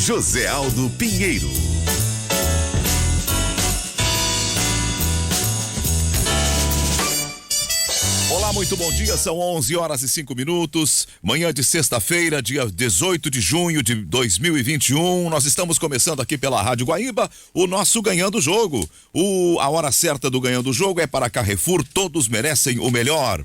José Aldo Pinheiro. Olá, muito bom dia, são 11h05, manhã de sexta-feira, dia 18 de junho de 2021, nós estamos começando aqui pela Rádio Guaíba, o nosso Ganhando o Jogo. A hora certa do Ganhando o Jogo é para Carrefour, todos merecem o melhor.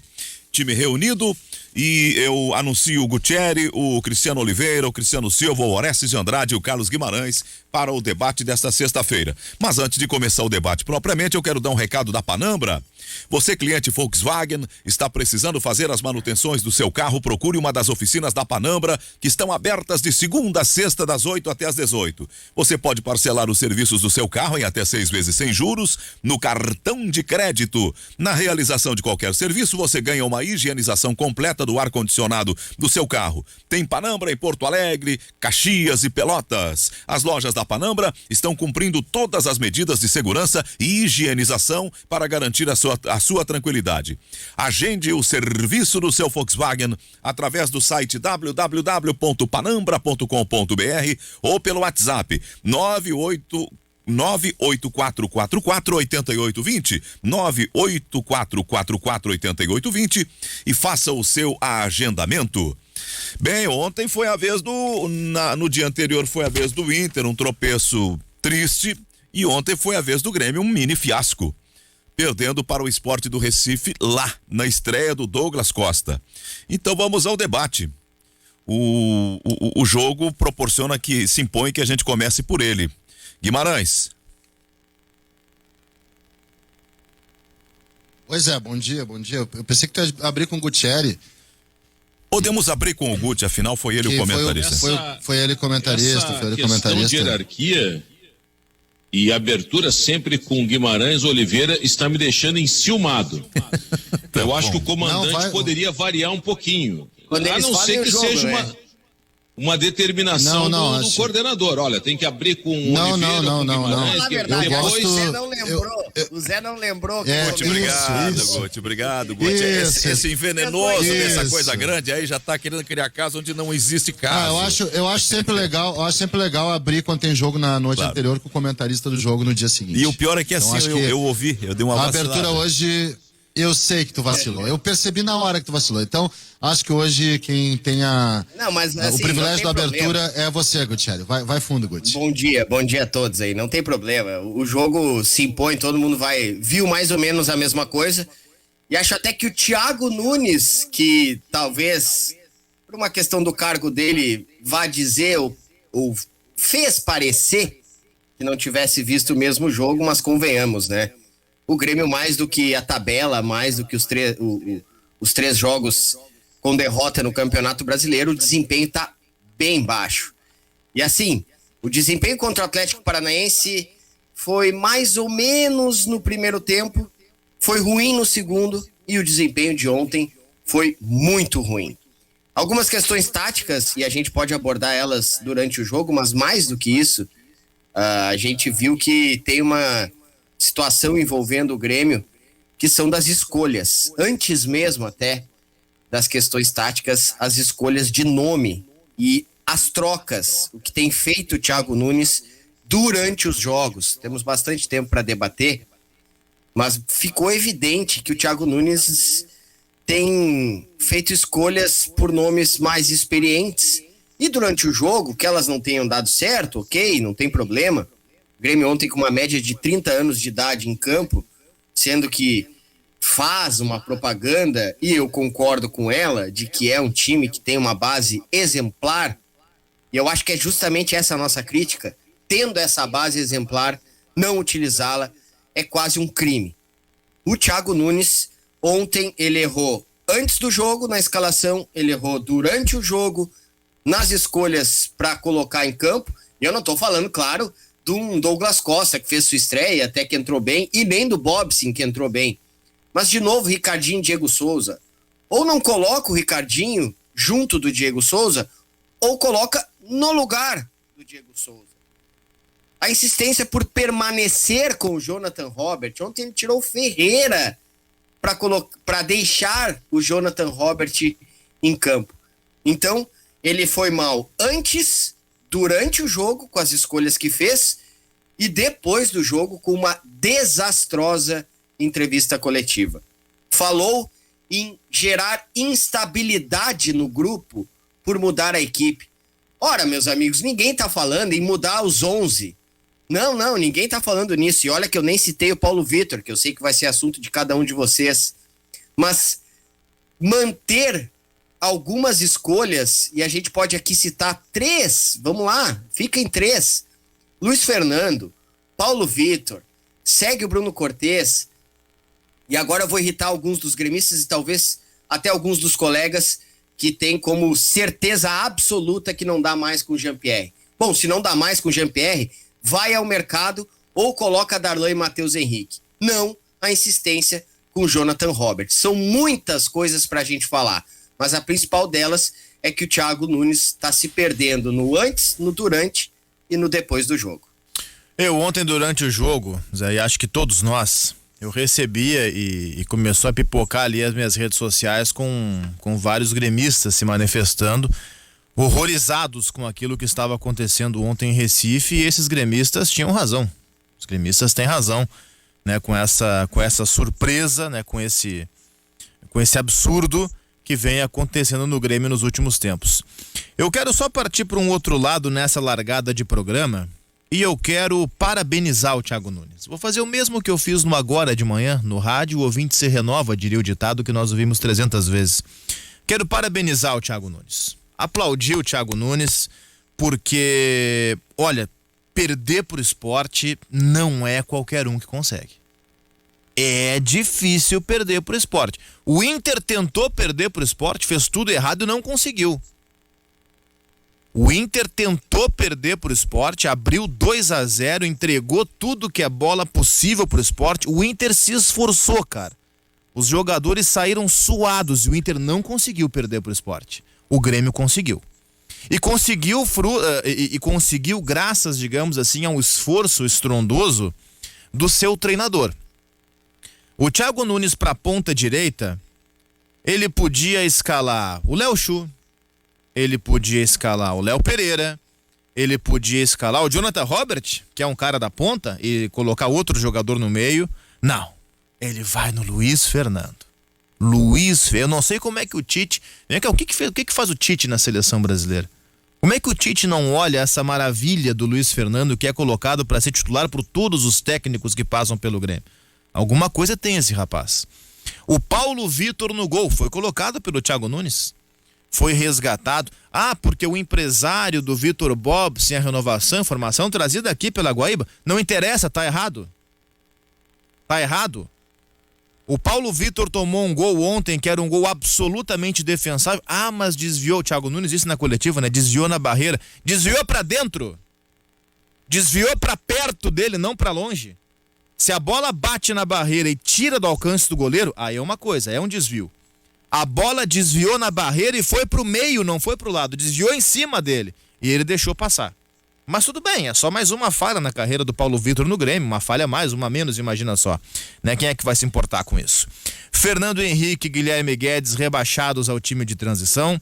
Time reunido e eu anuncio o Gutierre, o Cristiano Oliveira, o Cristiano Silva, o Orestes de Andrade e o Carlos Guimarães para o debate desta sexta-feira. Mas antes de começar o debate propriamente, eu quero dar um recado da Panambra. Você, cliente Volkswagen, está precisando fazer as manutenções do seu carro? Procure uma das oficinas da Panambra, que estão abertas de segunda a sexta, das 8 até as 18. Você pode parcelar os serviços do seu carro em até 6 vezes sem juros, no cartão de crédito. Na realização de qualquer serviço, você ganha uma higienização completa do ar-condicionado do seu carro. Tem Panambra em Porto Alegre, Caxias e Pelotas. As lojas da Panambra estão cumprindo todas as medidas de segurança e higienização para garantir a sua tranquilidade. Agende o serviço do seu Volkswagen através do site www.panambra.com.br ou pelo WhatsApp 984448820, 984448820 e faça o seu agendamento. Bem, ontem foi a vez no dia anterior foi a vez do Inter, um tropeço triste, e ontem foi a vez do Grêmio, um mini fiasco, perdendo para o Sport do Recife lá, na estreia do Douglas Costa. Então vamos ao debate. O jogo proporciona que se impõe que a gente comece por ele. Guimarães. Pois é, bom dia. Eu pensei que tu ia abrir com o Gutierre. Podemos abrir com o Guti, afinal foi ele o comentarista. Foi ele comentarista. Essa questão de hierarquia e abertura sempre com Guimarães Oliveira está me deixando enciumado. Eu acho que o comandante poderia variar um pouquinho. A não ser que seja uma determinação do coordenador. Olha, tem que abrir com o Oliveira, com Guimarães. Na verdade, o Zé não lembrou. Guti, obrigado. Esse envenenoso dessa coisa grande aí já tá querendo criar caso onde não existe caso. Eu acho sempre legal abrir quando tem jogo na noite anterior com o comentarista do jogo no dia seguinte. E o pior é que então, assim, eu ouvi, eu dei uma vacilada. A abertura hoje... Eu sei que tu vacilou. Eu percebi na hora que tu vacilou. Então, acho que hoje quem tem o privilégio da abertura é você, Gutierre. Vai fundo, Guti. Bom dia a todos aí. Não tem problema. O jogo se impõe, todo mundo viu mais ou menos a mesma coisa. E acho até que o Thiago Nunes, que talvez, por uma questão do cargo dele, vá dizer ou fez parecer que não tivesse visto o mesmo jogo, mas convenhamos, né? O Grêmio, mais do que a tabela, mais do que os três jogos com derrota no Campeonato Brasileiro, o desempenho está bem baixo. E assim, o desempenho contra o Atlético Paranaense foi mais ou menos no primeiro tempo, foi ruim no segundo, e o desempenho de ontem foi muito ruim. Algumas questões táticas, e a gente pode abordar elas durante o jogo, mas mais do que isso, a gente viu que tem uma situação envolvendo o Grêmio, que são das escolhas. Antes mesmo até das questões táticas, as escolhas de nome e as trocas, o que tem feito o Thiago Nunes durante os jogos. Temos bastante tempo para debater, mas ficou evidente que o Thiago Nunes tem feito escolhas por nomes mais experientes, e durante o jogo, que elas não tenham dado certo, ok, não tem problema. O Grêmio ontem com uma média de 30 anos de idade em campo, sendo que faz uma propaganda, e eu concordo com ela, de que é um time que tem uma base exemplar, e eu acho que é justamente essa a nossa crítica. Tendo essa base exemplar, não utilizá-la é quase um crime. O Thiago Nunes, ontem ele errou antes do jogo na escalação, ele errou durante o jogo, nas escolhas para colocar em campo, e eu não estou falando, claro, do Douglas Costa, que fez sua estreia, até que entrou bem, e nem do Bobson, que entrou bem. Mas, de novo, Ricardinho e Diego Souza. Ou não coloca o Ricardinho junto do Diego Souza, ou coloca no lugar do Diego Souza. A insistência por permanecer com o Jonathan Robert. Ontem ele tirou o Ferreira para deixar o Jonathan Robert em campo. Então, ele foi mal antes, durante o jogo com as escolhas que fez e depois do jogo com uma desastrosa entrevista coletiva. Falou em gerar instabilidade no grupo por mudar a equipe. Ora, meus amigos, ninguém tá falando em mudar os 11. Não, ninguém tá falando nisso. E olha que eu nem citei o Paulo Vitor, que eu sei que vai ser assunto de cada um de vocês. Mas manter algumas escolhas, e a gente pode aqui citar 3, vamos lá, fica em 3. Luiz Fernando, Paulo Vitor, segue o Bruno Cortez, e agora eu vou irritar alguns dos gremistas e talvez até alguns dos colegas que tem como certeza absoluta que não dá mais com o Jean-Pierre. Bom, se não dá mais com o Jean-Pierre, vai ao mercado ou coloca Darlan e Matheus Henrique. Não a insistência com o Jonathan Roberts. São muitas coisas pra gente falar, mas a principal delas é que o Thiago Nunes está se perdendo no antes, no durante e no depois do jogo. Eu ontem durante o jogo, Zé, e acho que todos nós, eu recebia e começou a pipocar ali as minhas redes sociais com vários gremistas se manifestando, horrorizados com aquilo que estava acontecendo ontem em Recife, e esses gremistas tinham razão. Os gremistas têm razão, né, com essa surpresa, né, com esse absurdo que vem acontecendo no Grêmio nos últimos tempos. Eu quero só partir para um outro lado nessa largada de programa, e eu quero parabenizar o Thiago Nunes. Vou fazer o mesmo que eu fiz no Agora de Manhã, no rádio, o ouvinte se renova, diria o ditado que nós ouvimos 300 vezes. Quero parabenizar o Thiago Nunes. Aplaudir o Thiago Nunes, porque, olha, perder pro Sport não é qualquer um que consegue. É difícil perder pro Sport. O Inter tentou perder pro Sport, fez tudo errado e não conseguiu. O Inter tentou perder pro Sport, abriu 2-0, entregou tudo que é bola possível pro Sport. O Inter se esforçou, cara. Os jogadores saíram suados e o Inter não conseguiu perder pro Sport. O Grêmio conseguiu. E conseguiu graças, digamos assim, a um esforço estrondoso do seu treinador. O Thiago Nunes para a ponta direita, ele podia escalar o Léo Chu, ele podia escalar o Léo Pereira, ele podia escalar o Jonathan Robert, que é um cara da ponta, e colocar outro jogador no meio. Não, ele vai no Luiz Fernando. Eu não sei como é que o Tite... O que faz o Tite na seleção brasileira? Como é que o Tite não olha essa maravilha do Luiz Fernando, que é colocado para ser titular por todos os técnicos que passam pelo Grêmio? Alguma coisa tem esse rapaz. O Paulo Vitor no gol foi colocado pelo Thiago Nunes. Foi resgatado. Porque o empresário do Vitor Bob, sem a renovação, informação trazida aqui pela Guaíba, não interessa, tá errado. Tá errado. O Paulo Vitor tomou um gol ontem que era um gol absolutamente defensável. Mas desviou, o Thiago Nunes disse na coletiva, né? Desviou na barreira. Desviou pra dentro. Desviou pra perto dele, não pra longe. Se a bola bate na barreira e tira do alcance do goleiro, aí é uma coisa, é um desvio. A bola desviou na barreira e foi pro meio, não foi pro lado. Desviou em cima dele e ele deixou passar. Mas tudo bem, é só mais uma falha na carreira do Paulo Vitor no Grêmio. Uma falha mais, uma menos, imagina só. Né? Quem é que vai se importar com isso? Fernando Henrique e Guilherme Guedes rebaixados ao time de transição.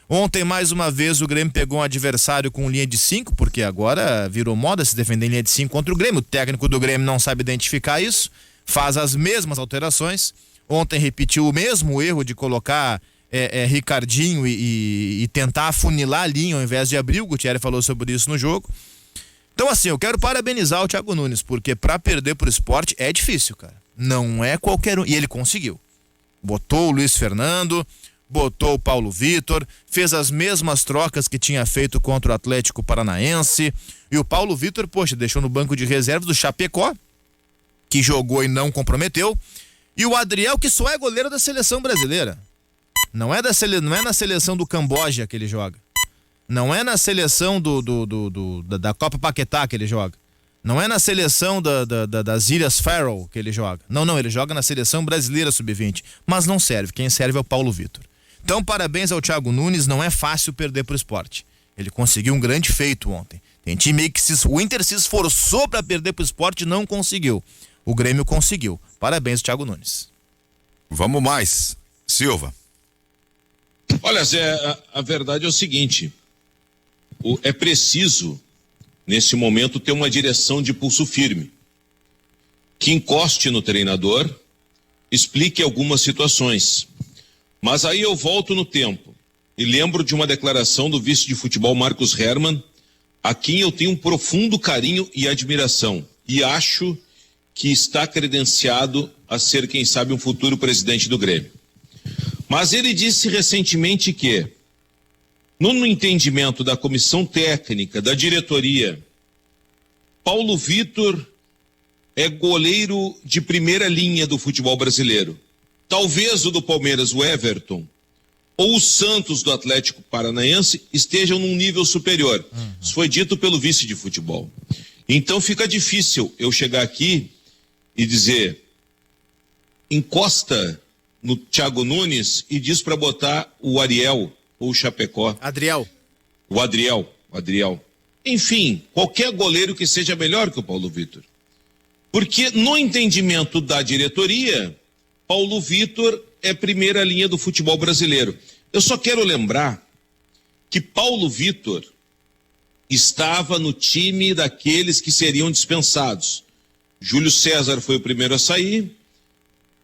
Ontem, mais uma vez, o Grêmio pegou um adversário com linha de 5, porque agora virou moda se defender em linha de 5 contra o Grêmio. O técnico do Grêmio não sabe identificar isso, faz as mesmas alterações. Ontem repetiu o mesmo erro de colocar Ricardinho e tentar afunilar a linha ao invés de abrir. O Gutierrez falou sobre isso no jogo. Então, assim, eu quero parabenizar o Thiago Nunes, porque para perder pro Sport é difícil, cara. Não é qualquer um. E ele conseguiu. Botou o Luiz Fernando, botou o Paulo Vitor, fez as mesmas trocas que tinha feito contra o Atlético Paranaense. E o Paulo Vitor, deixou no banco de reserva do Chapecó, que jogou e não comprometeu. E o Adriel, que só é goleiro da seleção brasileira. Não é na seleção do Camboja que ele joga. Não é na seleção da Copa Paquetá que ele joga. Não é na seleção das Ilhas Faroe que ele joga. Não, ele joga na seleção brasileira sub-20. Mas não serve, quem serve é o Paulo Vitor. Então, parabéns ao Thiago Nunes, não é fácil perder pro Sport. Ele conseguiu um grande feito ontem. Tem time que o Inter se esforçou para perder pro Sport e não conseguiu. O Grêmio conseguiu. Parabéns, Thiago Nunes. Vamos mais. Silva. Olha, Zé, a verdade é o seguinte. é preciso, nesse momento, ter uma direção de pulso firme, que encoste no treinador, explique algumas situações. Mas aí eu volto no tempo e lembro de uma declaração do vice de futebol Marcos Hermann, a quem eu tenho um profundo carinho e admiração, e acho que está credenciado a ser, quem sabe, um futuro presidente do Grêmio. Mas ele disse recentemente que, no entendimento da comissão técnica, da diretoria, Paulo Vitor é goleiro de primeira linha do futebol brasileiro. Talvez o do Palmeiras, o Everton, ou o Santos do Atlético Paranaense estejam num nível superior. Isso foi dito pelo vice de futebol. Então fica difícil eu chegar aqui e dizer, encosta no Thiago Nunes e diz para botar o Ariel ou o Chapecó. Adriel. O Adriel. Enfim, qualquer goleiro que seja melhor que o Paulo Vitor. Porque no entendimento da diretoria, Paulo Vitor é primeira linha do futebol brasileiro. Eu só quero lembrar que Paulo Vitor estava no time daqueles que seriam dispensados. Júlio César foi o primeiro a sair,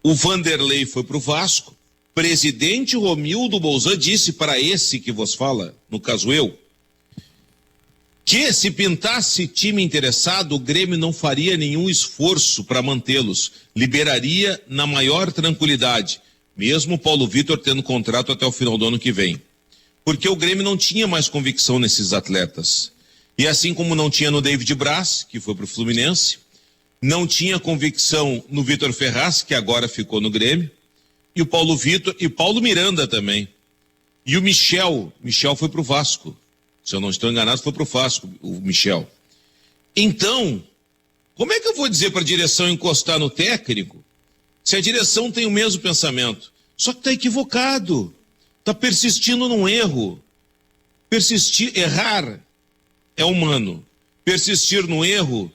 o Vanderlei foi para o Vasco, presidente Romildo Bolzan disse para esse que vos fala, no caso eu, que se pintasse time interessado, o Grêmio não faria nenhum esforço para mantê-los, liberaria na maior tranquilidade, mesmo o Paulo Vitor tendo contrato até o final do ano que vem. Porque o Grêmio não tinha mais convicção nesses atletas. E assim como não tinha no David Braz, que foi para o Fluminense, não tinha convicção no Vitor Ferraz, que agora ficou no Grêmio, e o Paulo Vitor, e o Paulo Miranda também. E o Michel foi para o Vasco. Se eu não estou enganado, foi para o Vasco, o Michel. Então, como é que eu vou dizer para a direção encostar no técnico, se a direção tem o mesmo pensamento? Só que está equivocado, está persistindo num erro. Errar é humano, persistir no erro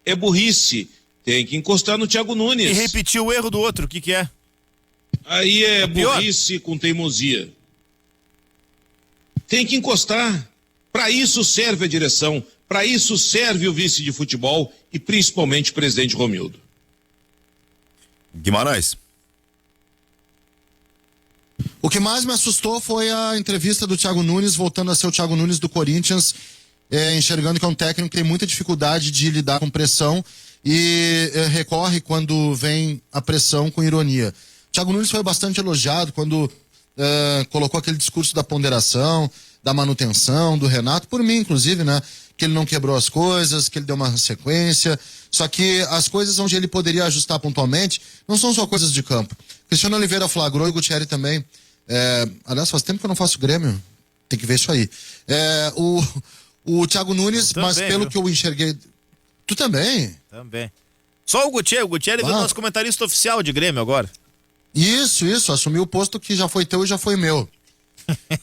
é burrice. Tem que encostar no Thiago Nunes. E repetir o erro do outro, o que é? Aí é burrice com teimosia. Tem que encostar. Para isso serve a direção, para isso serve o vice de futebol e principalmente o presidente Romildo. Guimarães. O que mais me assustou foi a entrevista do Thiago Nunes, voltando a ser o Thiago Nunes do Corinthians, enxergando que é um técnico que tem muita dificuldade de lidar com pressão e recorre quando vem a pressão com ironia. O Thiago Nunes foi bastante elogiado quando colocou aquele discurso da ponderação, da manutenção, do Renato, por mim inclusive, né? Que ele não quebrou as coisas, que ele deu uma sequência, só que as coisas onde ele poderia ajustar pontualmente não são só coisas de campo. Cristiano Oliveira flagrou e Gutierrez também. Aliás, faz tempo que eu não faço Grêmio, tem que ver isso aí. O Thiago Nunes, mas pelo que eu enxerguei... Tu também? Também. Só o Gutierrez é o nosso comentarista oficial de Grêmio agora. Isso, assumiu o posto que já foi teu e já foi meu.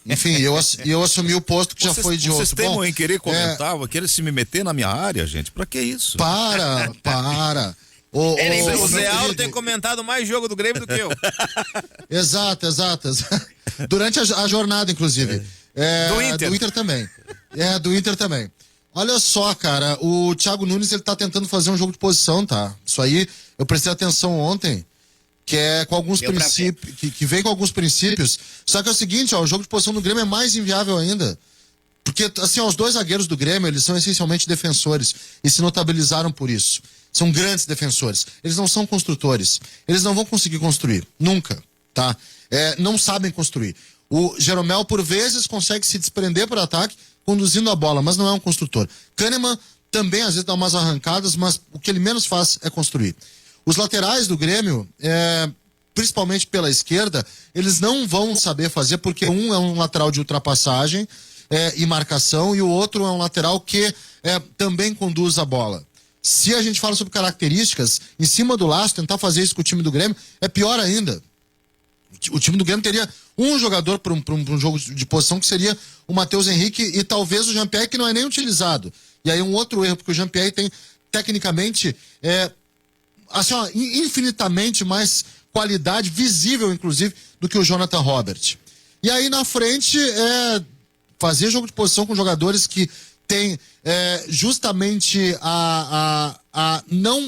Enfim, eu assumi o posto que já foi de outro. Vocês temam em querer comentar, querer se me meter na minha área, gente? Pra que isso? Para. O Zé Aldo tem comentado mais jogo do Grêmio do que eu. Exato. Durante a jornada, inclusive. Do Inter também. Do Inter também. Olha só, cara, o Thiago Nunes, ele tá tentando fazer um jogo de posição, tá? Isso aí, eu prestei atenção ontem, que é com alguns princípios, que vem com alguns princípios. Só que é o seguinte, o jogo de posição do Grêmio é mais inviável ainda. Porque, assim, os dois zagueiros do Grêmio, eles são essencialmente defensores e se notabilizaram por isso. São grandes defensores. Eles não são construtores. Eles não vão conseguir construir. Nunca, tá? Não sabem construir. O Jeromel, por vezes, consegue se desprender para o ataque conduzindo a bola, mas não é um construtor. Kahneman também, às vezes, dá umas arrancadas, mas o que ele menos faz é construir. Os laterais do Grêmio, principalmente pela esquerda, eles não vão saber fazer, porque um é um lateral de ultrapassagem e marcação, e o outro é um lateral que também conduz a bola. Se a gente fala sobre características, em cima do laço, tentar fazer isso com o time do Grêmio, é pior ainda. O time do Grêmio teria um jogador para um jogo de posição, que seria o Matheus Henrique e talvez o Jean-Pierre, que não é nem utilizado. E aí um outro erro, porque o Jean-Pierre tem, tecnicamente, assim, infinitamente mais qualidade, visível inclusive, do que o Jonathan Robert. E aí na frente fazer jogo de posição com jogadores que tem justamente não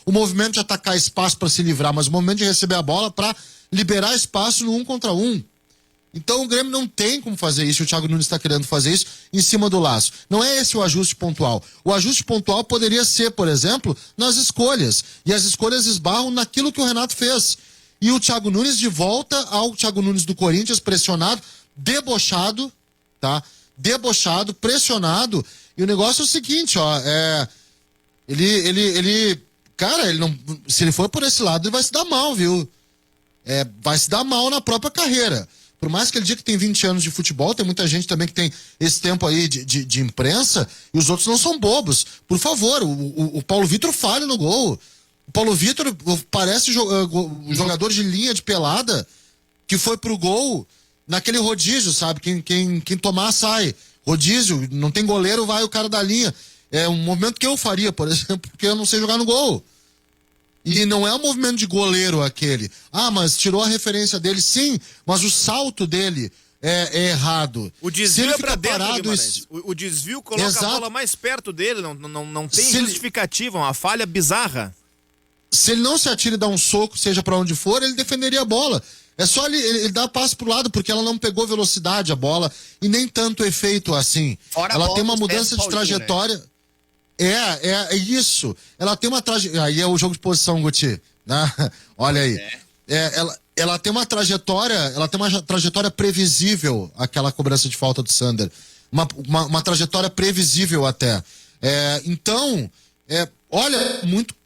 o movimento de atacar espaço para se livrar, mas o movimento de receber a bola para liberar espaço no 1 contra 1. Então o Grêmio não tem como fazer isso, o Thiago Nunes está querendo fazer isso em cima do laço. Não é esse o ajuste pontual. O ajuste pontual poderia ser, por exemplo, nas escolhas. E as escolhas esbarram naquilo que o Renato fez. E o Thiago Nunes de volta ao Thiago Nunes do Corinthians, pressionado, debochado, tá? Debochado, pressionado. E o negócio é o seguinte, ó, cara, ele não, se ele for por esse lado, ele vai se dar mal, viu? Vai se dar mal na própria carreira. Por mais que ele diga que tem 20 anos de futebol, tem muita gente também que tem esse tempo aí de imprensa, e os outros não são bobos. Por favor, o Paulo Vitor falha no gol. O Paulo Vitor parece jogador de linha de pelada que foi pro gol naquele rodízio, sabe? Quem tomar, sai. Rodízio, não tem goleiro, vai o cara da linha. É um movimento que eu faria, por exemplo, porque eu não sei jogar no gol. E não é um movimento de goleiro aquele. Ah, mas tirou a referência dele, sim, mas o salto dele é errado. O desvio é pra dentro, o desvio coloca a bola mais perto dele, não tem justificativa, uma falha bizarra. Se ele não se atira e dá um soco, seja pra onde for, ele defenderia a bola. É só ele dar passo pro lado, porque ela não pegou velocidade a bola e nem tanto efeito assim. Ela tem uma mudança de trajetória. Né? É isso. Ela tem uma trajetória. Aí é o jogo de posição, Guti. Né? Olha aí. Ela tem uma trajetória previsível, aquela cobrança de falta do Sander. Uma trajetória previsível até. Então, olha,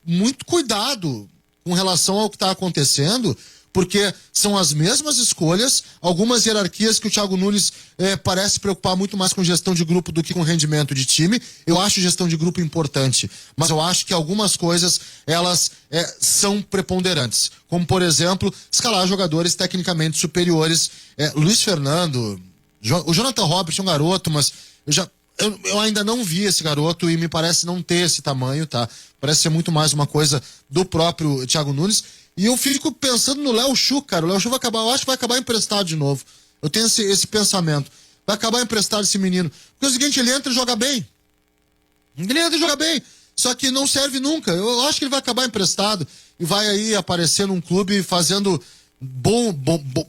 muito cuidado com relação ao que está acontecendo, porque são as mesmas escolhas, algumas hierarquias que o Thiago Nunes parece preocupar muito mais com gestão de grupo do que com rendimento de time. Eu acho gestão de grupo importante, mas eu acho que algumas coisas, elas são preponderantes. Como, por exemplo, escalar jogadores tecnicamente superiores. Luiz Fernando, o Jonathan Robert é um garoto, mas eu ainda não vi esse garoto e me parece não ter esse tamanho, tá? Parece ser muito mais uma coisa do próprio Thiago Nunes. E eu fico pensando no Léo Chu, cara. O Léo Chu vai acabar, eu acho que vai acabar emprestado de novo. Eu tenho esse pensamento. Vai acabar emprestado esse menino. Porque é o seguinte, ele entra e joga bem. Ele entra e joga bem. Só que não serve nunca. Eu acho que ele vai acabar emprestado e vai aí aparecer num clube fazendo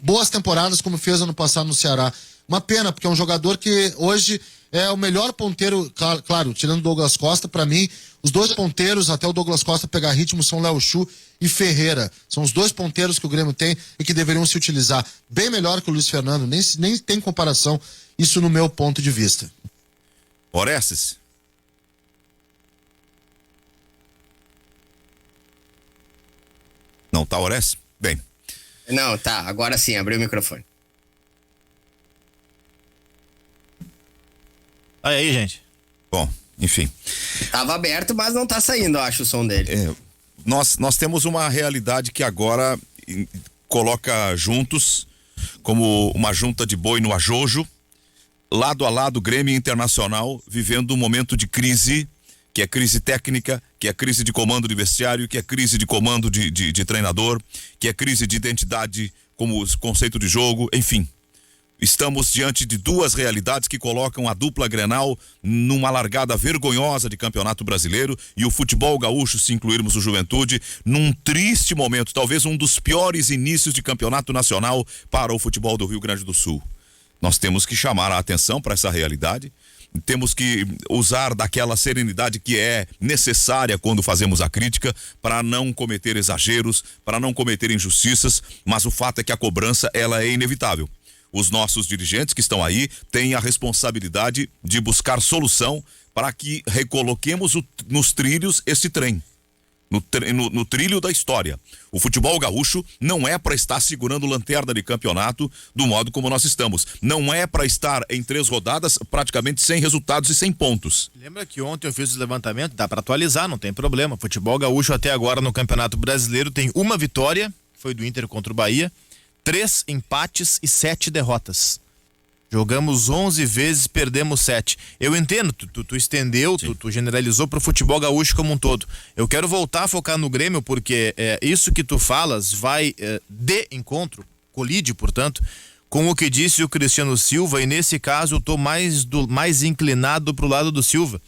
boas temporadas como fez ano passado no Ceará. Uma pena, porque é um jogador que hoje é o melhor ponteiro, claro, tirando o Douglas Costa, pra mim, os dois ponteiros, até o Douglas Costa pegar ritmo, são Léo Chu e Ferreira. São os dois ponteiros que o Grêmio tem e que deveriam se utilizar. Bem melhor que o Luiz Fernando, nem tem comparação, isso no meu ponto de vista. Orestes. Não tá, Orestes? Bem. Não, tá, agora sim, abriu o microfone. Aí, gente. Bom, enfim. Tava aberto, mas não tá saindo, eu acho, o som dele. Nós temos uma realidade que agora coloca juntos, como uma junta de boi no ajojo, lado a lado, Grêmio e Internacional, vivendo um momento de crise, que é crise técnica, que é crise de comando de vestiário, que é crise de comando de treinador, que é crise de identidade como conceito de jogo, enfim. Estamos diante de duas realidades que colocam a dupla Grenal numa largada vergonhosa de Campeonato Brasileiro e o futebol gaúcho, se incluirmos o Juventude, num triste momento, talvez um dos piores inícios de Campeonato Nacional para o futebol do Rio Grande do Sul. Nós temos que chamar a atenção para essa realidade, temos que usar daquela serenidade que é necessária quando fazemos a crítica para não cometer exageros, para não cometer injustiças, mas o fato é que a cobrança, ela é inevitável. Os nossos dirigentes que estão aí têm a responsabilidade de buscar solução para que recoloquemos nos trilhos esse trem. No trilho da história. O futebol gaúcho não é para estar segurando lanterna de campeonato do modo como nós estamos. Não é para estar em 3 rodadas praticamente sem resultados e sem pontos. Lembra que ontem eu fiz o levantamento, dá para atualizar, não tem problema. Futebol gaúcho até agora no Campeonato Brasileiro tem 1 vitória, foi do Inter contra o Bahia, 3 empates e 7 derrotas. Jogamos 11 vezes, perdemos 7. Eu entendo, tu estendeu, tu generalizou pro futebol gaúcho como um todo. Eu quero voltar a focar no Grêmio, porque isso que tu falas vai de encontro, colide, portanto, com o que disse o Cristiano Silva, e nesse caso eu tô mais inclinado pro lado do Silva.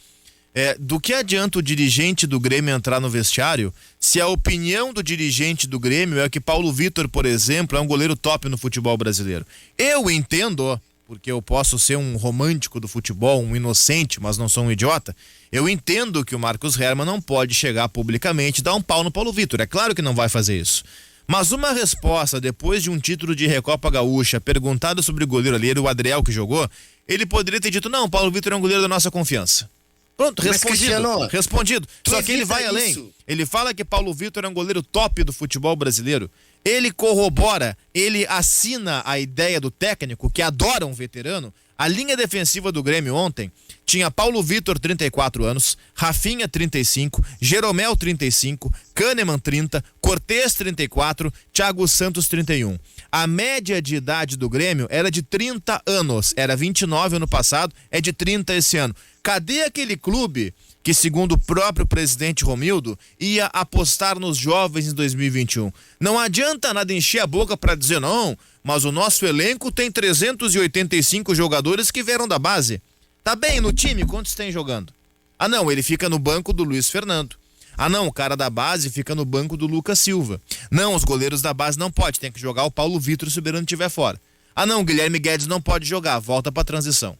Do que adianta o dirigente do Grêmio entrar no vestiário se a opinião do dirigente do Grêmio é que Paulo Vitor, por exemplo, é um goleiro top no futebol brasileiro? Eu entendo, porque eu posso ser um romântico do futebol, um inocente, mas não sou um idiota, eu entendo que o Marcos Herrmann não pode chegar publicamente e dar um pau no Paulo Vitor. É claro que não vai fazer isso. Mas uma resposta depois de um título de Recopa Gaúcha, perguntado sobre o goleiro ali, o Adriel que jogou, ele poderia ter dito, não, Paulo Vitor é um goleiro da nossa confiança. Pronto, respondido. Só que ele vai além. Ele fala que Paulo Vitor é um goleiro top do futebol brasileiro. Ele corrobora, ele assina a ideia do técnico, que adora um veterano. A linha defensiva do Grêmio ontem tinha Paulo Vitor, 34 anos, Rafinha, 35, Jeromel, 35, Kahneman, 30, Cortez, 34, Thiago Santos, 31. A média de idade do Grêmio era de 30 anos, era 29 ano passado, é de 30 esse ano. Cadê aquele clube que, segundo o próprio presidente Romildo, ia apostar nos jovens em 2021? Não adianta nada encher a boca para dizer não, mas o nosso elenco tem 385 jogadores que vieram da base. Tá bem, no time, quantos tem jogando? Ah não, ele fica no banco do Luiz Fernando. Ah não, o cara da base fica no banco do Lucas Silva. Não, os goleiros da base não pode, tem que jogar o Paulo Vitor se o Beirano estiver fora. Ah não, o Guilherme Guedes não pode jogar, volta pra transição.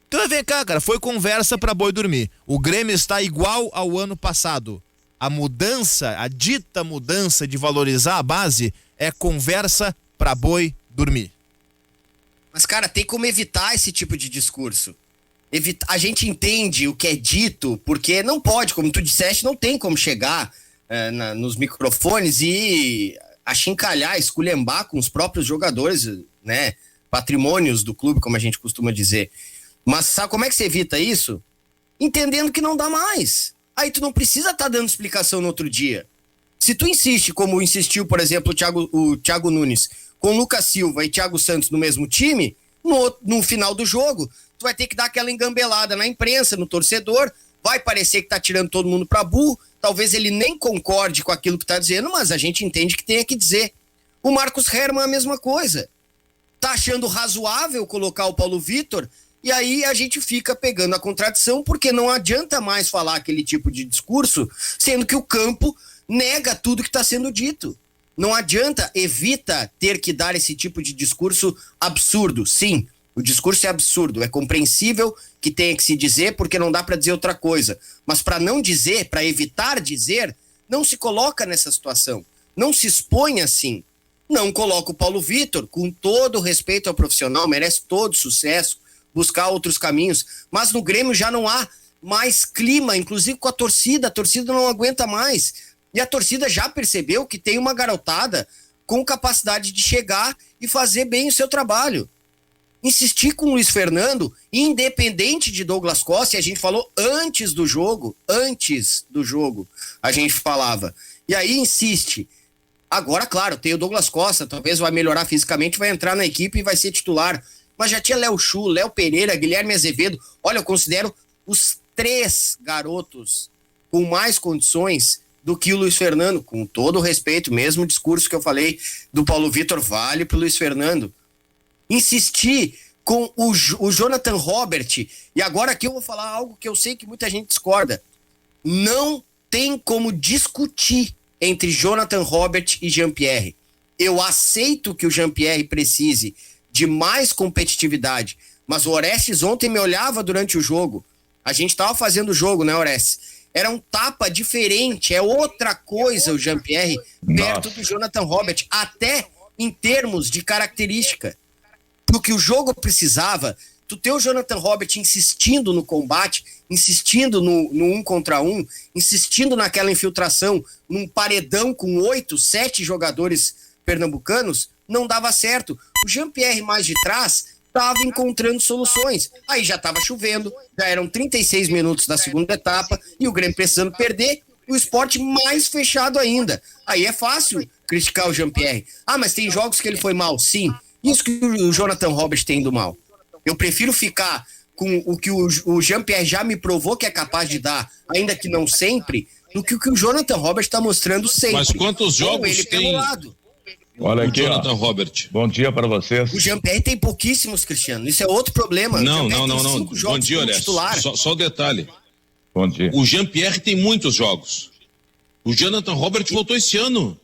Então vem cá, cara, foi conversa pra boi dormir. O Grêmio está igual ao ano passado. A mudança, a dita mudança de valorizar a base é conversa pra boi dormir. Mas, cara, tem como evitar esse tipo de discurso. A gente entende o que é dito, porque não pode, como tu disseste, não tem como chegar nos microfones e achincalhar, esculhambar com os próprios jogadores, né? Patrimônios do clube, como a gente costuma dizer. Mas sabe como é que você evita isso? Entendendo que não dá mais. Aí tu não precisa estar dando explicação no outro dia. Se tu insiste, como insistiu, por exemplo, o Thiago Nunes, com Lucas Silva e Thiago Santos no mesmo time, no final do jogo, tu vai ter que dar aquela engambelada na imprensa, no torcedor, vai parecer que tá tirando todo mundo pra burro, talvez ele nem concorde com aquilo que tá dizendo, mas a gente entende que tem que dizer. O Marcos Herrmann é a mesma coisa. Tá achando razoável colocar o Paulo Vitor, e aí a gente fica pegando a contradição, porque não adianta mais falar aquele tipo de discurso, sendo que o campo nega tudo que está sendo dito. Não adianta, evita ter que dar esse tipo de discurso absurdo. Sim, o discurso é absurdo, é compreensível que tenha que se dizer, porque não dá para dizer outra coisa. Mas para não dizer, para evitar dizer, não se coloca nessa situação. Não se expõe assim. Não coloca o Paulo Vitor, com todo respeito ao profissional, merece todo sucesso, buscar outros caminhos, mas no Grêmio já não há mais clima, inclusive com a torcida não aguenta mais, e a torcida já percebeu que tem uma garotada com capacidade de chegar e fazer bem o seu trabalho. Insistir com o Luiz Fernando, independente de Douglas Costa, e a gente falou antes do jogo, a gente falava, e aí insiste. Agora, claro, tem o Douglas Costa, talvez vai melhorar fisicamente, vai entrar na equipe e vai ser titular. Mas já tinha Léo Chu, Léo Pereira, Guilherme Azevedo. Olha, eu considero os 3 garotos com mais condições do que o Luiz Fernando, com todo o respeito, mesmo discurso que eu falei do Paulo Vitor vale pro Luiz Fernando. Insistir com o Jonathan Robert, e agora aqui eu vou falar algo que eu sei que muita gente discorda. Não tem como discutir entre Jonathan Robert e Jean-Pierre. Eu aceito que o Jean-Pierre precise de mais competitividade, mas o Orestes ontem me olhava durante o jogo, a gente tava fazendo o jogo, né, Orestes? Era um tapa diferente, é outra coisa o Jean-Pierre perto do Jonathan Robert, até em termos de característica. Do que o jogo precisava, tu ter o Jonathan Robert insistindo no combate, insistindo no 1 contra 1, insistindo naquela infiltração, num paredão com 8, 7 jogadores pernambucanos, não dava certo. O Jean-Pierre mais de trás estava encontrando soluções. Aí já estava chovendo, já eram 36 minutos da segunda etapa e o Grêmio precisando perder, o Sport mais fechado ainda. Aí é fácil criticar o Jean-Pierre. Ah, mas tem jogos que ele foi mal. Sim, isso que o Jonathan Robert tem indo mal. Eu prefiro ficar com o que o Jean-Pierre já me provou que é capaz de dar, ainda que não sempre, do que o Jonathan Robert está mostrando sempre. Mas quantos jogos tem... Olha aqui, Jonathan Robert. Bom dia para vocês. O Jean-Pierre tem pouquíssimos, Cristiano. Isso é outro problema. Não. Bom dia, Orestes. Só o detalhe. Bom dia. O Jean-Pierre tem muitos jogos. O Jonathan Robert voltou esse ano.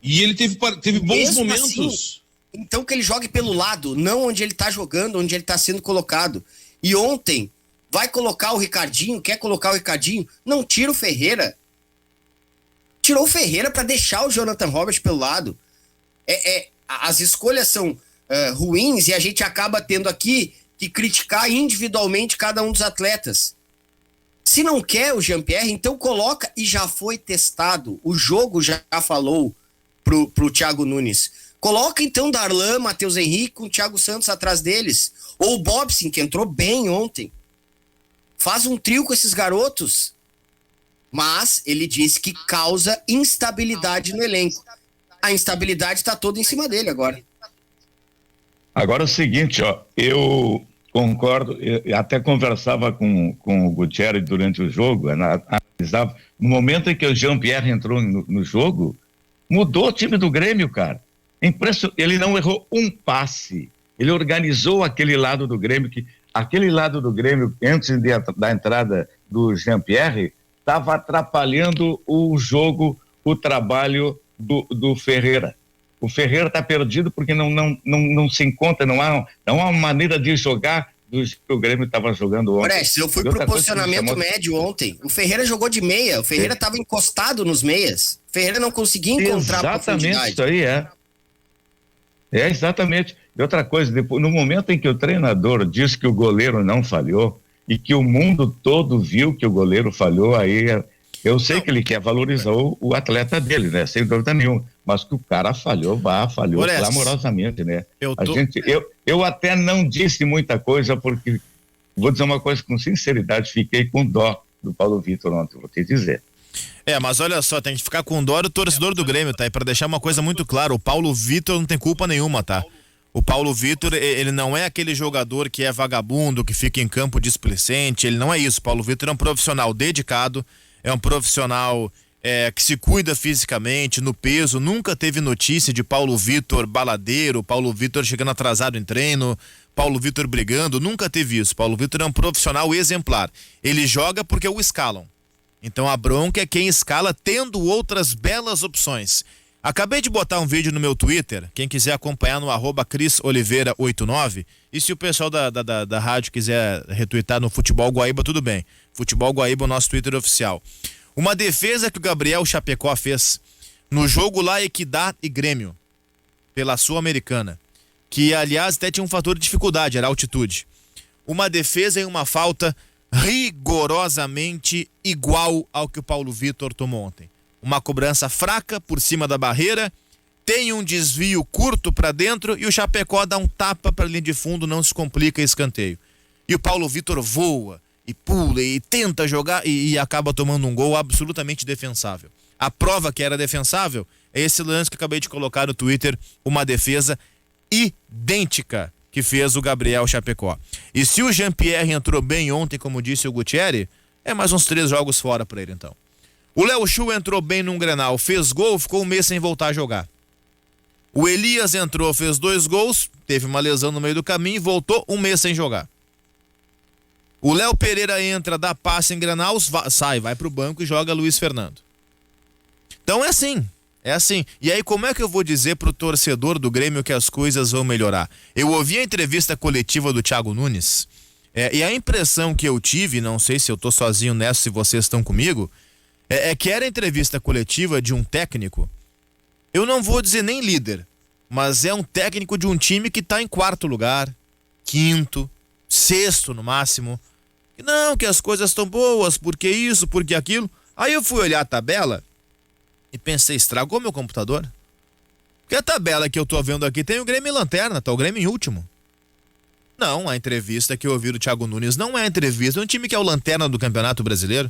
E ele teve bons Mesmo momentos. Assim, então que ele jogue pelo lado, não onde ele tá jogando, onde ele tá sendo colocado. E ontem, vai colocar o Ricardinho, quer colocar o Ricardinho? Não, tira o Ferreira. Tirou o Ferreira para deixar o Jonathan Robert pelo lado. As escolhas são ruins e a gente acaba tendo aqui que criticar individualmente cada um dos atletas. Se não quer o Jean-Pierre, então coloca, e já foi testado. O jogo já falou pro Thiago Nunes. Coloca então Darlan, Matheus Henrique com o Thiago Santos atrás deles. Ou o Bobson, que entrou bem ontem. Faz um trio com esses garotos. Mas ele disse que causa instabilidade no elenco. A instabilidade está toda em cima dele agora. Agora é o seguinte, eu concordo, eu até conversava com o Gutierrez durante o jogo, analisava, no momento em que o Jean-Pierre entrou no jogo, mudou o time do Grêmio, cara. Ele não errou um passe, ele organizou aquele lado do Grêmio, antes da entrada do Jean-Pierre, estava atrapalhando o jogo, o trabalho do Ferreira. O Ferreira está perdido porque não se encontra, não há uma maneira de jogar do que o Grêmio estava jogando ontem. Orestes, eu fui pro posicionamento médio ontem. O Ferreira jogou de meia, o Ferreira estava encostado nos meias. O Ferreira não conseguia encontrar exatamente isso aí, exatamente. E outra coisa, no momento em que o treinador diz que o goleiro não falhou e que o mundo todo viu que o goleiro falhou, aí eu sei que ele quer valorizar o atleta dele, né? Sem dúvida nenhuma. Mas que o cara falhou clamorosamente, né? Eu até não disse muita coisa, porque vou dizer uma coisa com sinceridade, fiquei com dó do Paulo Vitor ontem, vou te dizer. Mas olha só, tem que ficar com dó do torcedor do Grêmio, tá? E pra deixar uma coisa muito clara, o Paulo Vitor não tem culpa nenhuma, tá? O Paulo Vitor, ele não é aquele jogador que é vagabundo, que fica em campo displicente, ele não é isso. O Paulo Vitor é um profissional dedicado, é um profissional que se cuida fisicamente, no peso. Nunca teve notícia de Paulo Vitor baladeiro, Paulo Vitor chegando atrasado em treino, Paulo Vitor brigando, nunca teve isso. Paulo Vitor é um profissional exemplar. Ele joga porque o escalam. Então a bronca é quem escala tendo outras belas opções. Acabei de botar um vídeo no meu Twitter, quem quiser acompanhar no @CrisOliveira89, e se o pessoal da rádio quiser retweetar no Futebol Guaíba, tudo bem. Futebol Guaíba, o nosso Twitter oficial. Uma defesa que o Gabriel Chapecó fez no jogo lá Equidad e Grêmio, pela Sul-Americana, que aliás até tinha um fator de dificuldade, era a altitude. Uma defesa e uma falta rigorosamente igual ao que o Paulo Vitor tomou ontem. Uma cobrança fraca por cima da barreira, tem um desvio curto para dentro e o Chapecó dá um tapa para a linha de fundo, não se complica, escanteio. E o Paulo Vitor voa e pula e tenta jogar e acaba tomando um gol absolutamente defensável. A prova que era defensável é esse lance que eu acabei de colocar no Twitter, uma defesa idêntica que fez o Gabriel Chapecó. E se o Jean-Pierre entrou bem ontem, como disse o Gutierrez, é mais uns 3 jogos fora para ele então. O Léo Chu entrou bem num Grenal, fez gol, ficou um mês sem voltar a jogar. O Elias entrou, fez 2 gols, teve uma lesão no meio do caminho e voltou um mês sem jogar. O Léo Pereira entra, dá passe em Grenal, vai pro banco e joga Luiz Fernando. Então é assim. E aí como é que eu vou dizer pro torcedor do Grêmio que as coisas vão melhorar? Eu ouvi a entrevista coletiva do Thiago Nunes, e a impressão que eu tive, não sei se eu tô sozinho nessa, se vocês estão comigo, é que era a entrevista coletiva de um técnico, eu não vou dizer nem líder, mas é um técnico de um time que tá em 4º lugar, 5º, 6º no máximo. Não, que as coisas estão boas, porque isso, porque aquilo. Aí eu fui olhar a tabela e pensei, estragou meu computador? Porque a tabela que eu tô vendo aqui tem o Grêmio em lanterna, tá o Grêmio em último. Não, a entrevista que eu ouvi do Thiago Nunes não é a entrevista de um time que é o lanterna do Campeonato Brasileiro.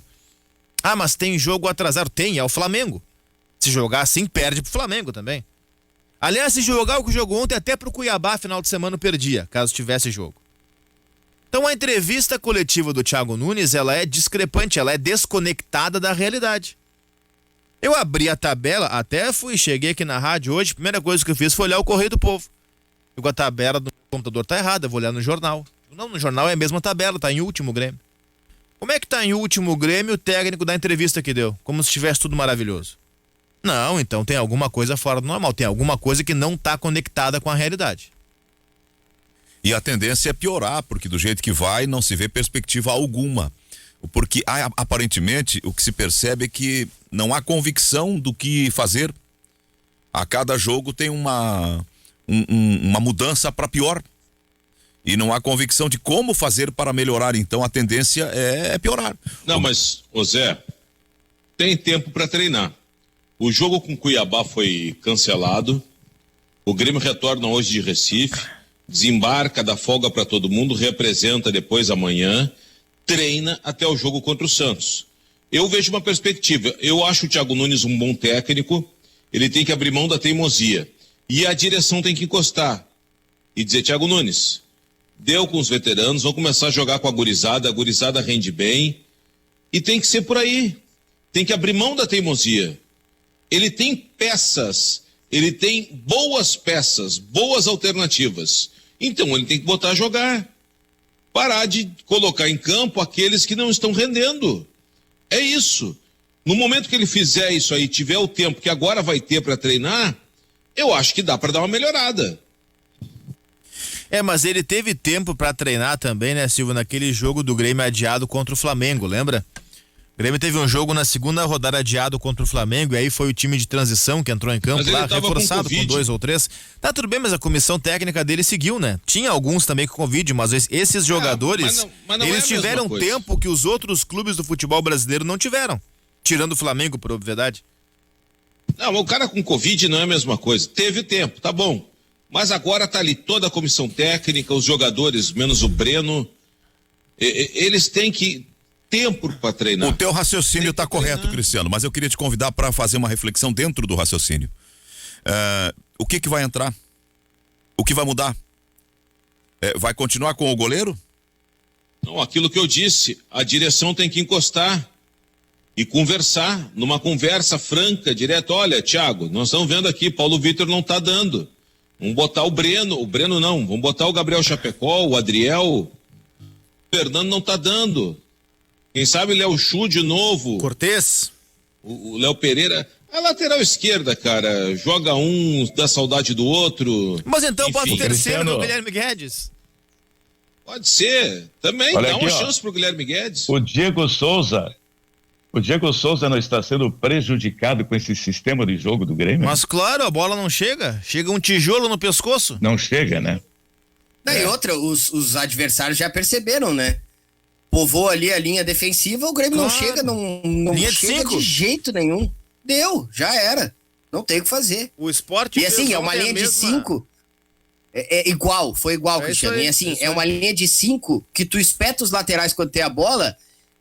Ah, mas tem jogo atrasado. Tem, é o Flamengo. Se jogar assim, perde pro Flamengo também. Aliás, se jogar o que jogou ontem, até pro Cuiabá, final de semana, perdia, caso tivesse jogo. Então a entrevista coletiva do Thiago Nunes, ela é discrepante, ela é desconectada da realidade. Eu abri a tabela, cheguei aqui na rádio hoje, a primeira coisa que eu fiz foi olhar o Correio do Povo. A tabela do computador tá errada, eu vou olhar no jornal. Não, no jornal é a mesma tabela, tá em último o Grêmio. Como é que tá em último o Grêmio o técnico da entrevista que deu? Como se estivesse tudo maravilhoso. Não, então tem alguma coisa fora do normal, tem alguma coisa que não tá conectada com a realidade. E a tendência é piorar, porque do jeito que vai, não se vê perspectiva alguma. Porque aparentemente o que se percebe é que não há convicção do que fazer. A cada jogo tem uma mudança para pior. E não há convicção de como fazer para melhorar. Então a tendência é piorar. Não, mas, ô Zé, tem tempo para treinar. O jogo com Cuiabá foi cancelado. O Grêmio retorna hoje de Recife. Desembarca, dá folga para todo mundo, representa depois amanhã. Treina até o jogo contra o Santos. Eu vejo uma perspectiva. Eu acho o Thiago Nunes um bom técnico. Ele tem que abrir mão da teimosia. E a direção tem que encostar. E dizer, Thiago Nunes, deu com os veteranos, vão começar a jogar com a gurizada rende bem. E tem que ser por aí. Tem que abrir mão da teimosia. Ele tem peças, ele tem boas peças, boas alternativas. Então ele tem que botar a jogar. Parar de colocar em campo aqueles que não estão rendendo. É isso. No momento que ele fizer isso aí, tiver o tempo que agora vai ter para treinar, eu acho que dá para dar uma melhorada. Mas ele teve tempo para treinar também, né, Silvio, naquele jogo do Grêmio adiado contra o Flamengo, lembra? O Grêmio teve um jogo na segunda rodada adiado contra o Flamengo, e aí foi o time de transição que entrou em campo lá, reforçado com 2 ou 3. Tá tudo bem, mas a comissão técnica dele seguiu, né? Tinha alguns também com Covid, mas esses jogadores, mas não eles tiveram tempo que os outros clubes do futebol brasileiro não tiveram. Tirando o Flamengo, por obviedade. Não, o cara com Covid não é a mesma coisa. Teve tempo, tá bom. Mas agora tá ali toda a comissão técnica, os jogadores, menos o Breno, eles têm que tempo para treinar. O teu raciocínio está correto, Cristiano, mas eu queria te convidar para fazer uma reflexão dentro do raciocínio. O que vai entrar? O que vai mudar? Vai continuar com o goleiro? Não, aquilo que eu disse, a direção tem que encostar e conversar, numa conversa franca, direta. Olha, Thiago, nós estamos vendo aqui, Paulo Vitor não está dando. Vamos botar o Breno não, vamos botar o Gabriel Chapecó, o Adriel, o Fernando não está dando. Quem sabe Léo Chu de novo. Cortez. O Léo Pereira. A lateral esquerda, cara, joga um, dá saudade do outro. Mas então bota o terceiro no Guilherme Guedes. Pode ser. Também olha dá aqui, uma chance pro Guilherme Guedes. O Diego Souza não está sendo prejudicado com esse sistema de jogo do Grêmio? Mas claro, a bola não chega. Chega um tijolo no pescoço. Não chega, né? E outra, os adversários já perceberam, né? Povoou ali a linha defensiva, o Grêmio não chega, não chega de jeito nenhum. Deu, já era. Não tem o que fazer. O Sport. E assim, é uma linha de 5. Foi igual, Cristiano. E assim, é uma linha de 5 que tu espeta os laterais quando tem a bola.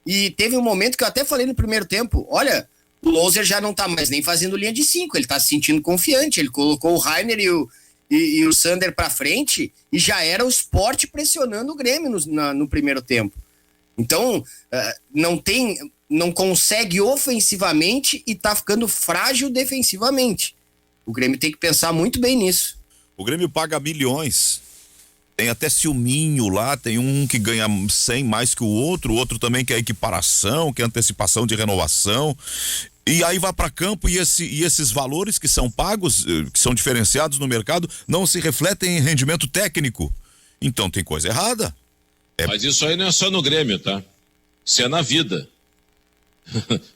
E teve um momento que eu até falei no primeiro tempo, olha, o Loser já não tá mais nem fazendo linha de 5, ele tá se sentindo confiante, ele colocou o Rainer e o Sander pra frente e já era o Sport pressionando o Grêmio no primeiro tempo. Então, não consegue ofensivamente e tá ficando frágil defensivamente. O Grêmio tem que pensar muito bem nisso. O Grêmio paga milhões. Tem até ciúminho lá, tem um que ganha 100 mais que o outro também que é equiparação, que é antecipação de renovação. E aí vai para campo e esses valores que são pagos, que são diferenciados no mercado, não se refletem em rendimento técnico. Então tem coisa errada. Mas isso aí não é só no Grêmio, tá? Isso é na vida.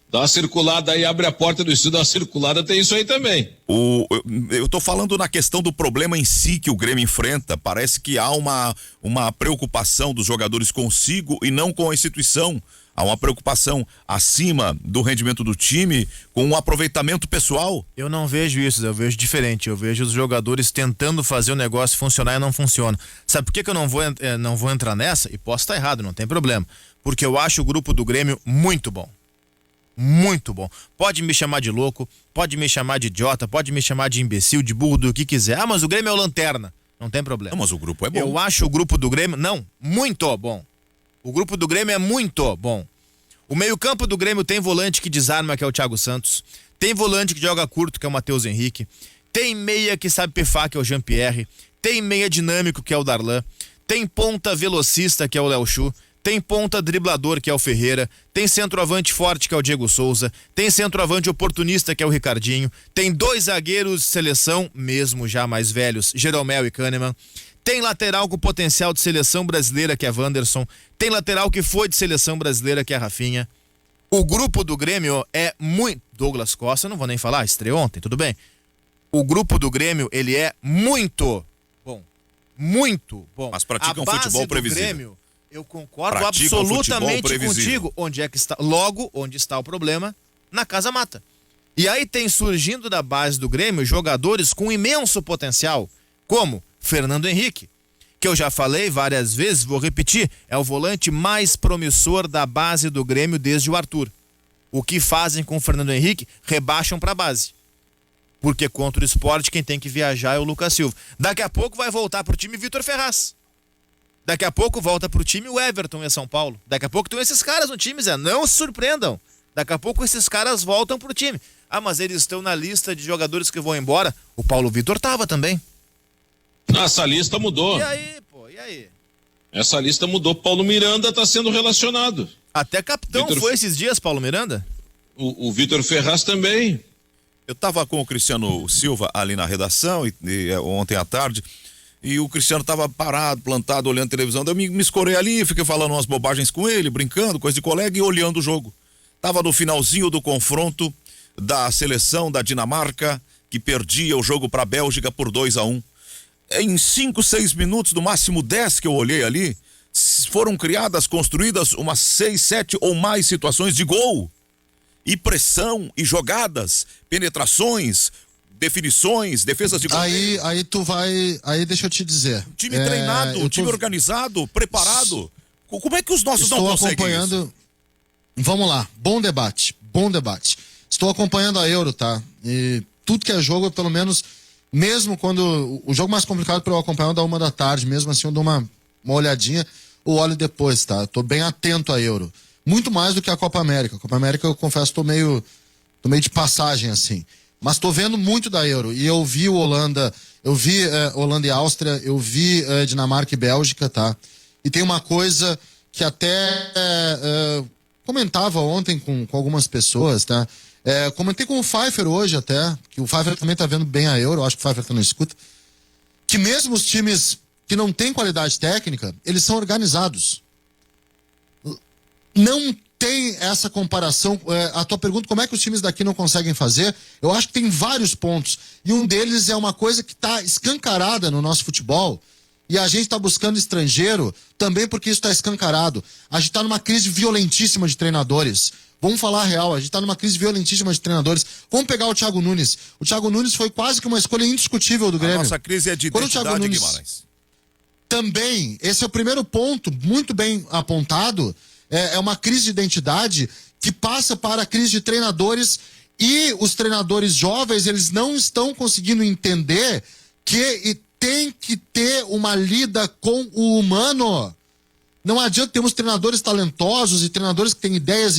Dá uma circulada aí, abre a porta do estúdio, dá uma circulada, tem isso aí também. Eu tô falando na questão do problema em si que o Grêmio enfrenta. Parece que há uma preocupação dos jogadores consigo e não com a instituição. Há uma preocupação acima do rendimento do time com um aproveitamento pessoal. Eu não vejo isso, eu vejo diferente. Eu vejo os jogadores tentando fazer o negócio funcionar e não funciona. Sabe por que eu não vou entrar nessa? E posso estar errado, não tem problema. Porque eu acho o grupo do Grêmio muito bom. Muito bom. Pode me chamar de louco, pode me chamar de idiota, pode me chamar de imbecil, de burro, do que quiser. Ah, mas o Grêmio é o lanterna. Não tem problema. Não, mas o grupo é bom. Eu acho o grupo do Grêmio, muito bom. O grupo do Grêmio é muito bom. O meio-campo do Grêmio tem volante que desarma, que é o Thiago Santos. Tem volante que joga curto, que é o Matheus Henrique. Tem meia que sabe pifar, que é o Jean-Pierre. Tem meia dinâmico, que é o Darlan. Tem ponta velocista, que é o Léo Chu. Tem ponta driblador, que é o Ferreira. Tem centroavante forte, que é o Diego Souza. Tem centroavante oportunista, que é o Ricardinho. Tem 2 zagueiros de seleção, mesmo já mais velhos, Jeromel e Kahneman. Tem lateral com potencial de seleção brasileira, que é Wanderson. Tem lateral que foi de seleção brasileira, que é Rafinha. O grupo do Grêmio é muito... Douglas Costa, não vou nem falar, estreou ontem, tudo bem. O grupo do Grêmio, ele é muito bom. Muito bom. Mas pratica um futebol previsível. Grêmio, eu concordo absolutamente contigo. Onde é que está? Logo, onde está o problema? Na Casa Mata. E aí tem surgindo da base do Grêmio jogadores com imenso potencial, como Fernando Henrique, que eu já falei várias vezes, vou repetir, é o volante mais promissor da base do Grêmio desde o Arthur. O que fazem com o Fernando Henrique? Rebaixam para a base. Porque contra o Sport quem tem que viajar é o Lucas Silva. Daqui a pouco vai voltar pro time Vitor Ferraz. Daqui a pouco volta pro time o Everton em São Paulo. Daqui a pouco tem esses caras no time, Zé. Não se surpreendam. Daqui a pouco esses caras voltam pro time. Ah, mas eles estão na lista de jogadores que vão embora. O Paulo Vitor tava também. Essa lista mudou. E aí, pô? E aí? Essa lista mudou. Paulo Miranda tá sendo relacionado. Até capitão foi esses dias, Paulo Miranda? O Vitor Ferraz também. Eu estava com o Cristiano Silva ali na redação ontem à tarde, e o Cristiano estava parado, plantado, olhando televisão. Eu me escorei ali, fiquei falando umas bobagens com ele, brincando, coisa de colega e olhando o jogo. Tava no finalzinho do confronto da seleção da Dinamarca, que perdia o jogo para a Bélgica por 2-1. Em 5, 6 minutos, no máximo 10 que eu olhei ali, foram criadas, construídas umas 6, 7 ou mais situações de gol. E pressão, e jogadas, penetrações, definições, defesas de gol. Aí tu vai... Aí deixa eu te dizer. Time treinado, time organizado, preparado. Como é que os nossos não conseguem acompanhando isso? Vamos lá, bom debate. Estou acompanhando a Euro, tá? E tudo que é jogo, pelo menos, mesmo quando... O jogo mais complicado para eu acompanhar é da 1 da tarde, mesmo assim eu dou uma olhadinha, ou olho depois, tá? Tô bem atento à Euro. Muito mais do que a Copa América. A Copa América, eu confesso, tô meio de passagem, assim. Mas tô vendo muito da Euro. E eu vi Holanda e Áustria, eu vi Dinamarca e Bélgica, tá? E tem uma coisa que até comentava ontem com algumas pessoas, tá? Comentei com o Pfeiffer hoje até, que o Pfeiffer também tá vendo bem a Euro, eu acho que o Pfeiffer não escuta, que mesmo os times que não têm qualidade técnica, eles são organizados. Não tem essa comparação. A tua pergunta, como é que os times daqui não conseguem fazer? Eu acho que tem vários pontos. E um deles é uma coisa que está escancarada no nosso futebol. E a gente está buscando estrangeiro também porque isso está escancarado. A gente está numa crise violentíssima de treinadores. Vamos falar a real, a gente está numa crise violentíssima de treinadores. Vamos pegar o Thiago Nunes. O Thiago Nunes foi quase que uma escolha indiscutível do Grêmio. A nossa crise é de identidade, Guimarães. Também, esse é o primeiro ponto, muito bem apontado. É uma crise de identidade que passa para a crise de treinadores, e os treinadores jovens, eles não estão conseguindo entender que tem que ter uma lida com o humano. Não adianta, temos treinadores talentosos e treinadores que têm ideias.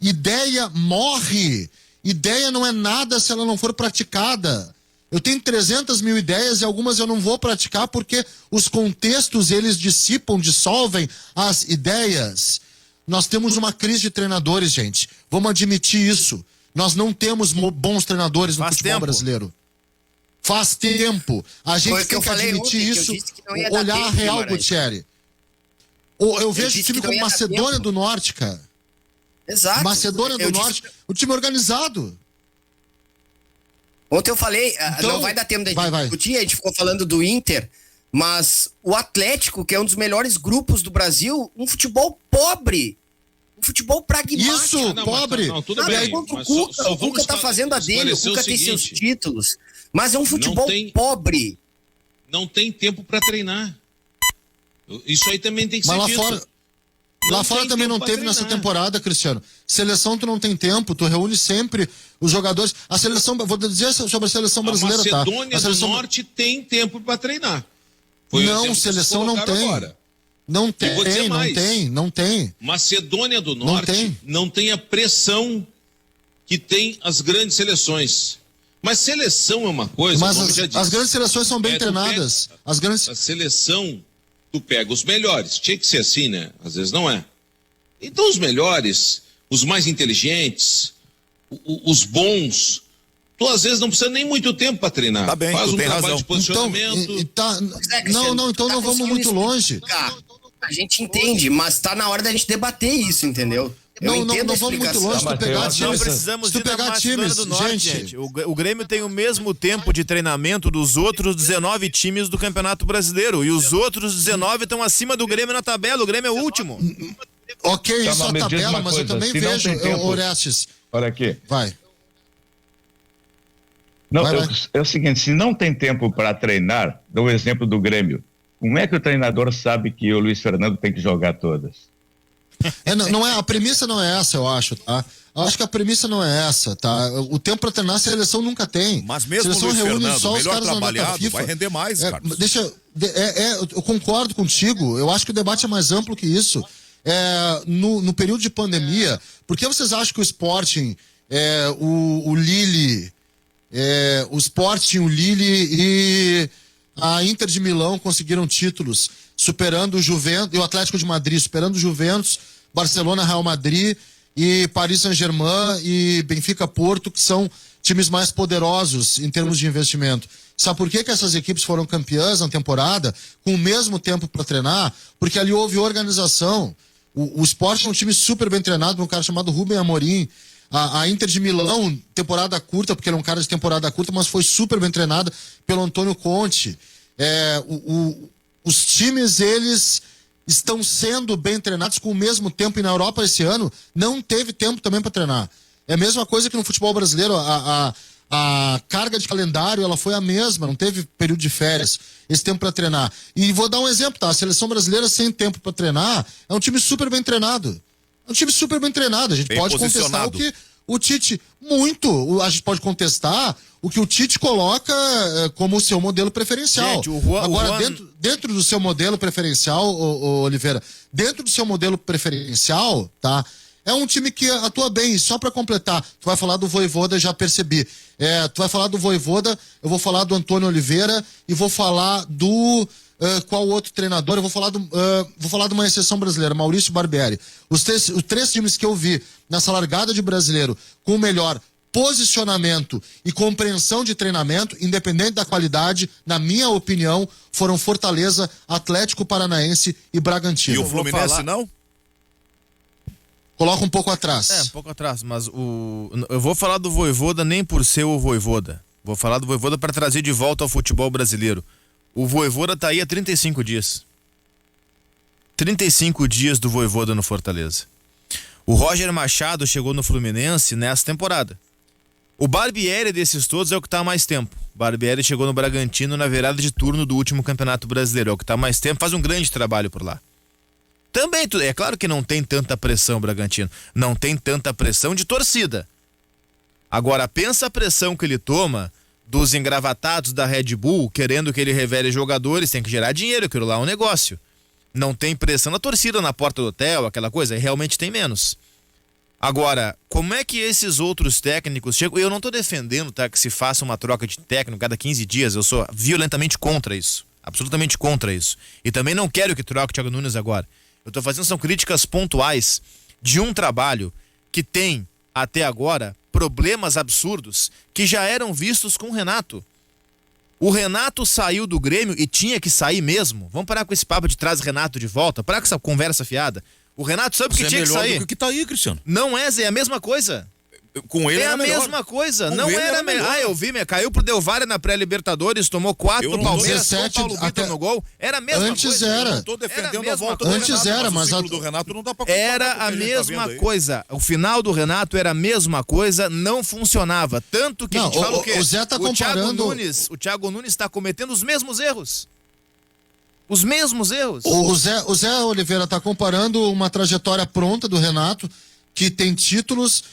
Ideia morre. Ideia não é nada se ela não for praticada. Eu tenho 300 mil ideias e algumas eu não vou praticar porque os contextos, eles dissolvem as ideias. Nós temos uma crise de treinadores, gente. Vamos admitir isso. Nós não temos bons treinadores no futebol brasileiro. Faz tempo. A gente tem que admitir isso, olhar a real, Gutierre. Eu vejo o time como Macedônia do Norte, cara. Exato. Macedônia do Norte, o time organizado. Ontem eu falei, então, não vai dar tempo da gente discutir, a gente ficou falando do Inter, mas o Atlético, que é um dos melhores grupos do Brasil, um futebol pobre, um futebol pragmático. Isso, pobre. Tudo bem, contra o Cuca tá fazendo a dele, o Cuca tem seus títulos, mas é um futebol pobre. Não tem tempo para treinar. Isso aí também tem que ser dito. Lá fora também não teve nessa temporada, Cristiano. Seleção tu não tem tempo, tu reúne sempre os jogadores. A seleção, vou dizer sobre a seleção brasileira, tá? A Macedônia do Norte tem tempo para treinar. Não, seleção não tem. Agora. Não tem. Macedônia do Norte não tem a pressão que tem as grandes seleções. Mas seleção é uma coisa... Mas as grandes seleções são bem treinadas. A seleção, tu pega os melhores. Tinha que ser assim, né? Às vezes não é. Então os melhores, os mais inteligentes, os bons... Tu às vezes não precisa nem muito tempo para treinar. Tá bem, faz um trabalho razão. de posicionamento. Então não vamos muito longe. A gente entende, mas tá na hora da gente debater isso, entendeu? Não vamos muito longe. Se tu pegar times, não precisamos se tu pegar times, do Norte, gente. O Grêmio tem o mesmo tempo de treinamento dos outros 19 times do Campeonato Brasileiro. E os outros 19 estão acima do Grêmio na tabela. O Grêmio é o último. Ok, isso é a tabela, mas eu também vejo, Orestes. Olha aqui. Vai. Não, é o seguinte, se não tem tempo para treinar, dou o exemplo do Grêmio. Como é que o treinador sabe que o Luiz Fernando tem que jogar todas? A premissa não é essa, eu acho, tá? Eu acho que a premissa não é essa, tá? O tempo para treinar a seleção nunca tem. Mas mesmo o Luiz Fernando, melhor trabalhado, vai render mais, Carlos. Eu concordo contigo, eu acho que o debate é mais amplo que isso. No período de pandemia, por que vocês acham que o Sporting, o Lille... o Sporting, o Lille e a Inter de Milão conseguiram títulos, superando o Juventus, e o Atlético de Madrid, superando o Juventus, Barcelona, Real Madrid e Paris Saint-Germain e Benfica Porto, que são times mais poderosos em termos de investimento. Sabe por que essas equipes foram campeãs na temporada com o mesmo tempo para treinar? Porque ali houve organização. O Sporting é um time super bem treinado por um cara chamado Rubem Amorim. A Inter de Milão, temporada curta, porque ele é um cara de temporada curta, mas foi super bem treinado pelo Antônio Conte. Os times, eles estão sendo bem treinados com o mesmo tempo, e na Europa esse ano não teve tempo também para treinar. É a mesma coisa que no futebol brasileiro, a carga de calendário ela foi a mesma, não teve período de férias, esse tempo para treinar. E vou dar um exemplo, tá? A seleção brasileira sem tempo para treinar é um time super bem treinado. É um time super bem treinado. A gente pode contestar o que o Tite... A gente pode contestar o que o Tite coloca como o seu modelo preferencial. Gente, agora, dentro do seu modelo preferencial, Oliveira, dentro do seu modelo preferencial, tá? É um time que atua bem. Só para completar, tu vai falar do Vojvoda, já percebi. Tu vai falar do Vojvoda, eu vou falar do Antônio Oliveira e vou falar do... qual outro treinador? Eu vou falar de uma exceção brasileira, Maurício Barbieri. Os três times que eu vi nessa largada de brasileiro com o melhor posicionamento e compreensão de treinamento, independente da qualidade, na minha opinião, foram Fortaleza, Atlético Paranaense e Bragantino. E o Fluminense não? Coloca um pouco atrás. Um pouco atrás, mas eu vou falar do Vojvoda nem por ser o Vojvoda. Vou falar do Vojvoda para trazer de volta ao futebol brasileiro. O Vojvoda tá aí há 35 dias. 35 dias do Vojvoda no Fortaleza. O Roger Machado chegou no Fluminense nessa temporada. O Barbieri desses todos é o que tá há mais tempo. O Barbieri chegou no Bragantino na virada de turno do último Campeonato Brasileiro. É o que tá há mais tempo, faz um grande trabalho por lá. Também, é claro que não tem tanta pressão, Bragantino. Não tem tanta pressão de torcida. Agora, pensa a pressão que ele toma dos engravatados da Red Bull, querendo que ele revele jogadores, tem que gerar dinheiro, aquilo lá é um negócio. Não tem pressão na torcida, na porta do hotel, aquela coisa, realmente tem menos. Agora, como é que esses outros técnicos chegam? Eu não estou defendendo, tá, que se faça uma troca de técnico cada 15 dias, eu sou violentamente contra isso, absolutamente contra isso. E também não quero que troque o Thiago Nunes agora. Eu estou fazendo são críticas pontuais de um trabalho que tem, até agora, problemas absurdos que já eram vistos com o Renato. O Renato saiu do Grêmio e tinha que sair mesmo. Vamos parar com esse papo de traz Renato de volta, parar com essa conversa fiada. O Renato sabe que tinha que sair. Do que tá aí, Cristiano. Não é, Zé, é a mesma coisa. Com ele é a mesma coisa. Não era melhor. Eu vi, caiu pro Del Valle na pré-Libertadores, tomou 4 do Palmeiras, Paulo Vitor até no gol. Era a mesma antes coisa. Era. Eu não tô defendendo a volta antes do Renato, era, mas o ciclo do Renato não dá pra era a mesma coisa. O final do Renato era a mesma coisa, não funcionava. Tanto que a gente fala o quê? O Zé tá comparando... O Thiago Nunes está cometendo os mesmos erros. Os mesmos erros. O Zé Oliveira tá comparando uma trajetória pronta do Renato, que tem títulos...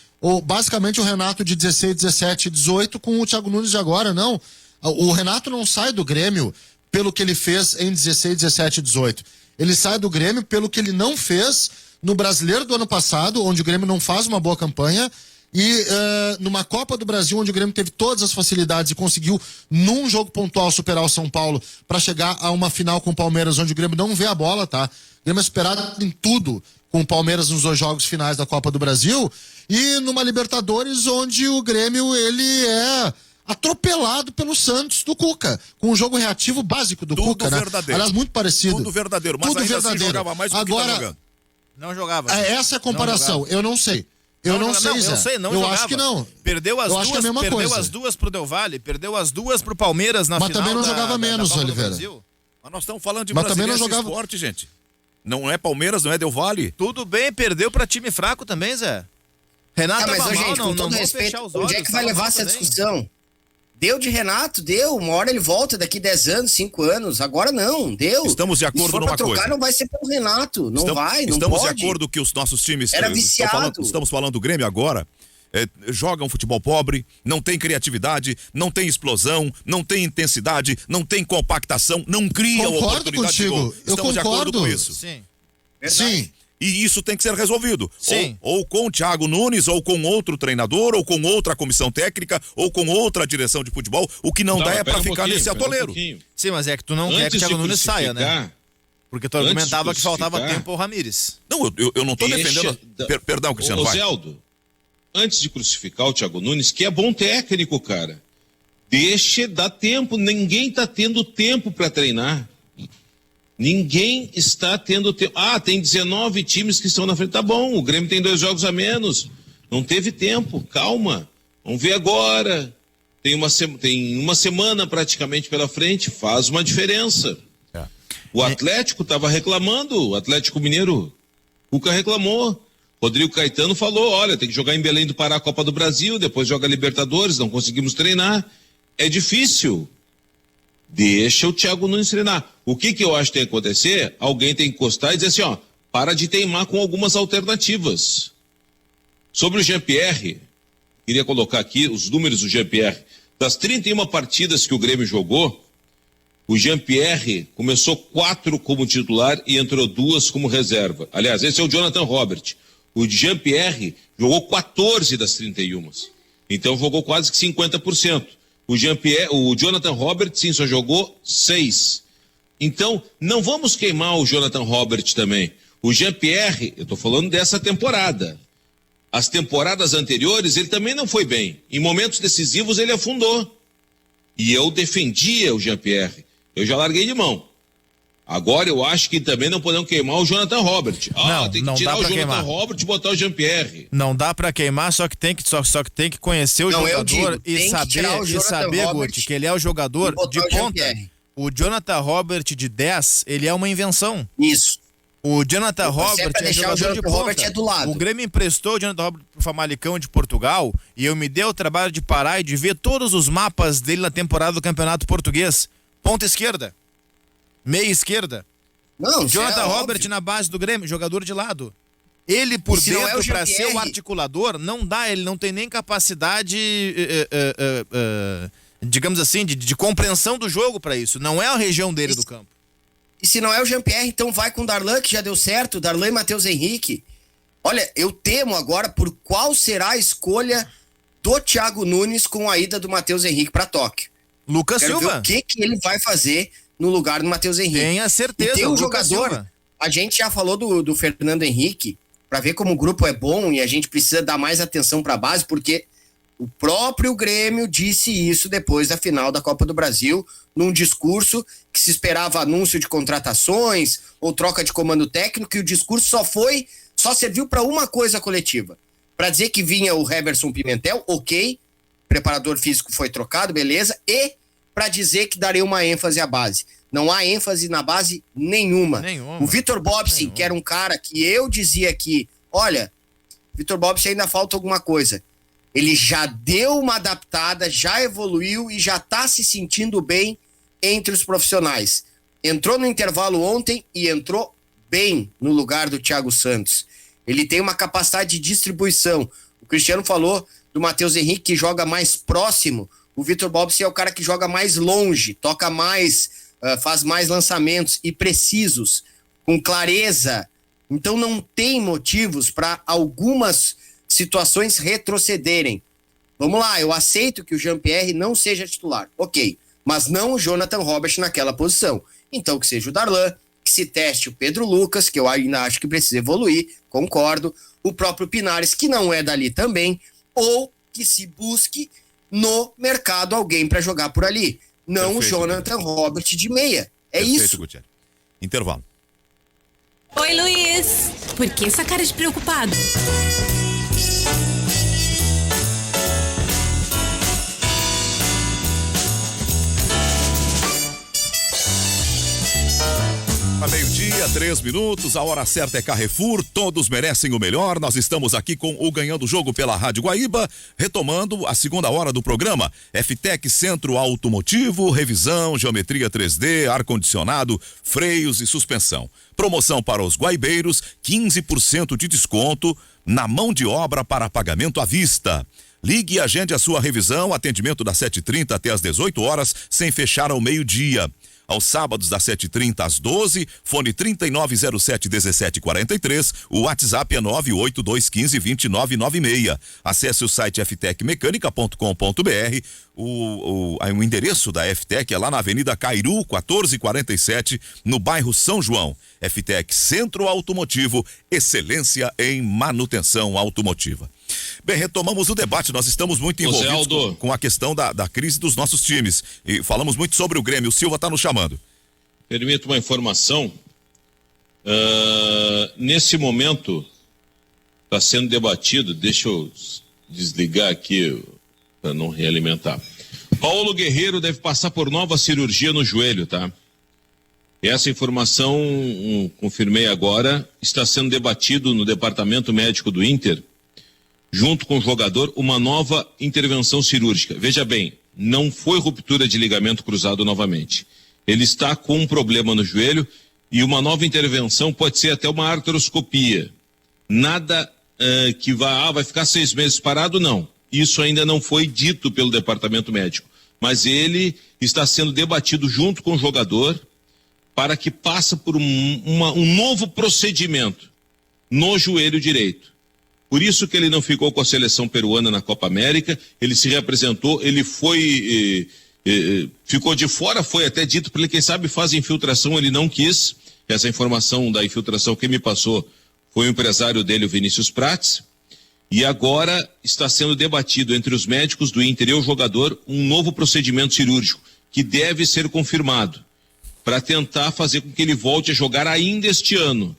basicamente o Renato de 16, 17, 18 com o Thiago Nunes de agora, não. O Renato não sai do Grêmio pelo que ele fez em 16, 17, 18. Ele sai do Grêmio pelo que ele não fez no Brasileiro do ano passado, onde o Grêmio não faz uma boa campanha, E numa Copa do Brasil, onde o Grêmio teve todas as facilidades e conseguiu, num jogo pontual, superar o São Paulo para chegar a uma final com o Palmeiras, onde o Grêmio não vê a bola, tá? O Grêmio é superado em tudo com o Palmeiras nos 2 jogos finais da Copa do Brasil. E numa Libertadores, onde o Grêmio, ele é atropelado pelo Santos do Cuca, com um jogo reativo básico do Cuca, né? Aliás, muito parecido. Tudo verdadeiro, mas ainda assim jogava mais do que tá jogando. Não jogava. Essa é a comparação, eu não sei. Eu não sei, Zé. Eu acho que não. Perdeu as duas pro Del Valle, perdeu as duas pro Palmeiras na final. Mas também não jogava menos, Oliveira. Mas nós estamos falando de Brasiliense Esporte, gente. Não é Palmeiras, não é Del Valle. Tudo bem, perdeu pra time fraco também, Zé. Renato mas, gente, com todo respeito, onde é que vai levar essa discussão? Deu de Renato, deu. Uma hora ele volta daqui 10 anos, 5 anos. Agora não, deu. Estamos de acordo numa coisa. Se for pra trocar, não vai ser pelo Renato. Não vai, não estamos pode. De acordo que os nossos times... Era viciado. Estamos falando do Grêmio agora. Jogam futebol pobre, não tem criatividade, não tem explosão, não tem intensidade, não tem compactação, não cria oportunidade de gol. Estamos de acordo com isso. Sim. Sim. E isso tem que ser resolvido. Sim. Ou com o Thiago Nunes, ou com outro treinador, ou com outra comissão técnica, ou com outra direção de futebol. O que não dá é pra ficar nesse atoleiro. Sim, mas é que tu não quer que o Thiago Nunes saia, né? Porque tu argumentava que faltava tempo ao Ramires. Não, eu não tô defendendo... Perdão, Cristiano, vai. Zeldo, antes de crucificar o Thiago Nunes, que é bom técnico, cara, dar tempo. Ninguém tá tendo tempo pra treinar. Ninguém está tendo tempo. Tem 19 times que estão na frente. Tá bom, o Grêmio tem 2 jogos a menos. Não teve tempo, calma. Vamos ver agora. Tem uma semana praticamente pela frente, faz uma diferença. O Atlético estava reclamando, o Atlético Mineiro, o Cuca reclamou. Rodrigo Caetano falou, olha, tem que jogar em Belém do Pará a Copa do Brasil, depois joga Libertadores, não conseguimos treinar. É difícil. Deixa o Thiago Nunes treinar. O que eu acho que tem que acontecer? Alguém tem que encostar e dizer assim, para de teimar com algumas alternativas. Sobre o Jean-Pierre, queria colocar aqui os números do Jean-Pierre. Das 31 partidas que o Grêmio jogou, o Jean-Pierre começou 4 como titular e entrou 2 como reserva. Aliás, esse é o Jonathan Robert. O Jean-Pierre jogou 14 das 31. Então jogou quase que 50%. O Jonathan Robert, sim, só jogou 6. Então, não vamos queimar o Jonathan Robert também. O Jean-Pierre, eu estou falando dessa temporada. As temporadas anteriores, ele também não foi bem. Em momentos decisivos, ele afundou. E eu defendia o Jean-Pierre. Eu já larguei de mão. Agora eu acho que também não podemos queimar o Jonathan Robert. Tem que tirar o Jonathan Robert e botar o Jean-Pierre. Não dá pra queimar, só que tem que conhecer o jogador e saber, Guti, que ele é o jogador de ponta. O Jonathan Robert de 10, ele é uma invenção. Isso. O Jonathan Robert é jogador de ponta. Robert é do lado. O Grêmio emprestou o Jonathan Robert pro Famalicão de Portugal e eu me dei o trabalho de parar e de ver todos os mapas dele na temporada do Campeonato Português. Ponta esquerda. Meia esquerda. Não, Jonathan Robert na base do Grêmio, jogador de lado. Ele por dentro, pra ser o articulador, não dá, ele não tem nem capacidade, digamos assim, de compreensão do jogo pra isso. Não é a região dele do campo. E se não é o Jean-Pierre, então vai com o Darlan, que já deu certo, Darlan e Matheus Henrique. Olha, eu temo agora por qual será a escolha do Thiago Nunes com a ida do Matheus Henrique pra Tóquio. Lucas Silva. Ver o que ele vai fazer no lugar do Matheus Henrique. Tenha certeza. E tem um jogador, Silva. A gente já falou do Fernando Henrique, para ver como o grupo é bom e a gente precisa dar mais atenção para a base, porque o próprio Grêmio disse isso depois da final da Copa do Brasil, num discurso que se esperava anúncio de contratações ou troca de comando técnico, e o discurso só serviu para uma coisa coletiva, para dizer que vinha o Heverson Pimentel, ok, preparador físico foi trocado, beleza, e para dizer que daria uma ênfase à base. Não há ênfase na base nenhuma. O Vitor Bobsin, que era um cara que eu dizia que, olha, Vitor Bobsin ainda falta alguma coisa. Ele já deu uma adaptada, já evoluiu e já está se sentindo bem entre os profissionais. Entrou no intervalo ontem e entrou bem no lugar do Thiago Santos. Ele tem uma capacidade de distribuição. O Cristiano falou do Matheus Henrique, que joga mais próximo. O Vitor Bobsin é o cara que joga mais longe, toca mais, faz mais lançamentos e precisos, com clareza. Então não tem motivos para algumas situações retrocederem. Vamos lá, eu aceito que o Jean-Pierre não seja titular, ok, mas não o Jonathan Robert naquela posição. Então que seja o Darlan, que se teste o Pedro Lucas, que eu ainda acho que precisa evoluir, concordo, o próprio Pinares, que não é dali também, ou que se busque no mercado alguém para jogar por ali. Não o Jonathan Robert de meia. É isso. Gutierrez. Intervalo. Oi, Luiz. Por que essa cara de preocupado? A meio-dia, 3 minutos, a hora certa é Carrefour, todos merecem o melhor. Nós estamos aqui com o Ganhando o Jogo pela Rádio Guaíba, retomando a segunda hora do programa. FTEC Centro Automotivo, revisão, geometria 3D, ar-condicionado, freios e suspensão. Promoção para os guaibeiros, 15% de desconto na mão de obra para pagamento à vista. Ligue e agende a sua revisão, atendimento das 7h30 até as 18 horas, sem fechar ao meio-dia. Aos sábados das 7h30 às 12h, fone 3907-1743, o WhatsApp é 98215-2996. Acesse o site ftecmecânica.com.br. O endereço da FTEC é lá na Avenida Cairu, 1447, no bairro São João. FTEC Centro Automotivo, excelência em manutenção automotiva. Bem, retomamos o debate, nós estamos muito envolvidos com a questão da crise dos nossos times e falamos muito sobre o Grêmio. O Silva está nos chamando. Permito uma informação. Nesse momento está sendo debatido, deixa eu desligar aqui para não realimentar. Paulo Guerreiro deve passar por nova cirurgia no joelho, tá? Essa informação, confirmei agora, está sendo debatido no departamento médico do Inter, junto com o jogador, uma nova intervenção cirúrgica. Veja bem, não foi ruptura de ligamento cruzado novamente. Ele está com um problema no joelho e uma nova intervenção pode ser até uma artroscopia. Nada que vai ficar 6 meses parado, não. Isso ainda não foi dito pelo departamento médico. Mas ele está sendo debatido junto com o jogador para que passe por um novo procedimento no joelho direito. Por isso que ele não ficou com a seleção peruana na Copa América, ele se reapresentou, ele ficou de fora, foi até dito para ele, quem sabe faz infiltração, ele não quis. Essa informação da infiltração quem me passou foi o empresário dele, o Vinícius Prates, e agora está sendo debatido entre os médicos do Inter e o jogador um novo procedimento cirúrgico, que deve ser confirmado, para tentar fazer com que ele volte a jogar ainda este ano.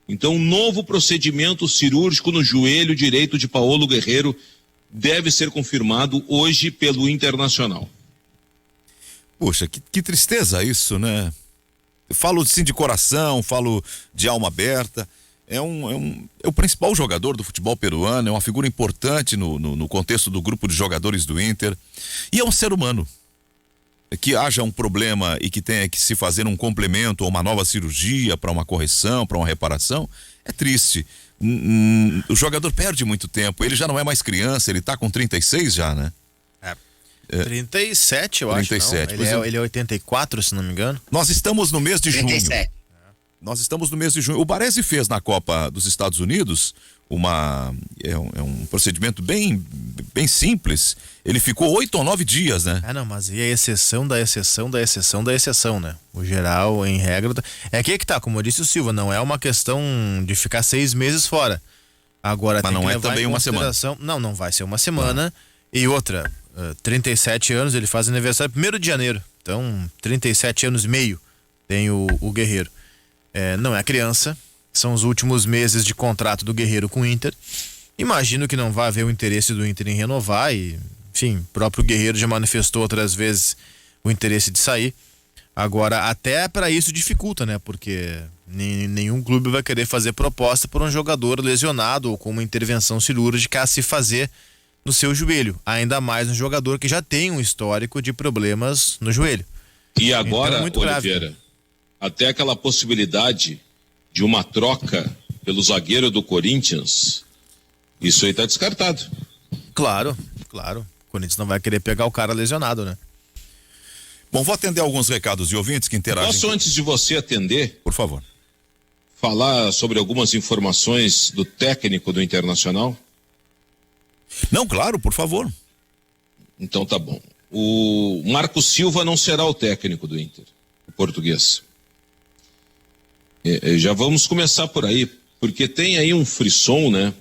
Então, um novo procedimento cirúrgico no joelho direito de Paulo Guerreiro deve ser confirmado hoje pelo Internacional. Poxa, que tristeza isso, né? Eu falo assim de coração, falo de alma aberta. É o principal jogador do futebol peruano, é uma figura importante no contexto do grupo de jogadores do Inter. E é um ser humano. Que haja um problema e que tenha que se fazer um complemento ou uma nova cirurgia para uma correção, para uma reparação, é triste. O jogador perde muito tempo, ele já não é mais criança, ele tá com 36 já, né? 37, eu 37, acho, não. Ele é 84, se não me engano. Nós estamos no mês de 37. junho. Nós estamos no mês de junho. O Baresi fez na Copa dos Estados Unidos um procedimento bem simples. Ele ficou 8 ou 9 dias, né? Não, mas e a exceção da exceção da exceção da exceção, né? O geral, em regra, é que tá, como disse o Silva, não é uma questão de ficar 6 meses fora. Agora mas tem não que é levar também em uma semana. Não vai ser uma semana. E outra, 37 anos, ele faz aniversário 1º de janeiro. Então, 37 anos e meio tem o Guerreiro. Não é criança, são os últimos meses de contrato do Guerreiro com o Inter. Imagino que não vai haver o interesse do Inter em renovar e, enfim, o próprio Guerreiro já manifestou outras vezes o interesse de sair. Agora, até para isso dificulta, né? Porque nenhum clube vai querer fazer proposta por um jogador lesionado ou com uma intervenção cirúrgica a se fazer no seu joelho. Ainda mais um jogador que já tem um histórico de problemas no joelho. E agora, então, Oliveira, grave. Até aquela possibilidade de uma troca pelo zagueiro do Corinthians, isso aí tá descartado. Claro. O Corinthians não vai querer pegar o cara lesionado, né? Bom, vou atender alguns recados de ouvintes que interagem. Posso, antes de você atender, por favor, falar sobre algumas informações do técnico do Internacional? Não, claro, por favor. Então tá bom. O Marco Silva não será o técnico do Inter, o português. Já vamos começar por aí, porque tem aí um frisson, né?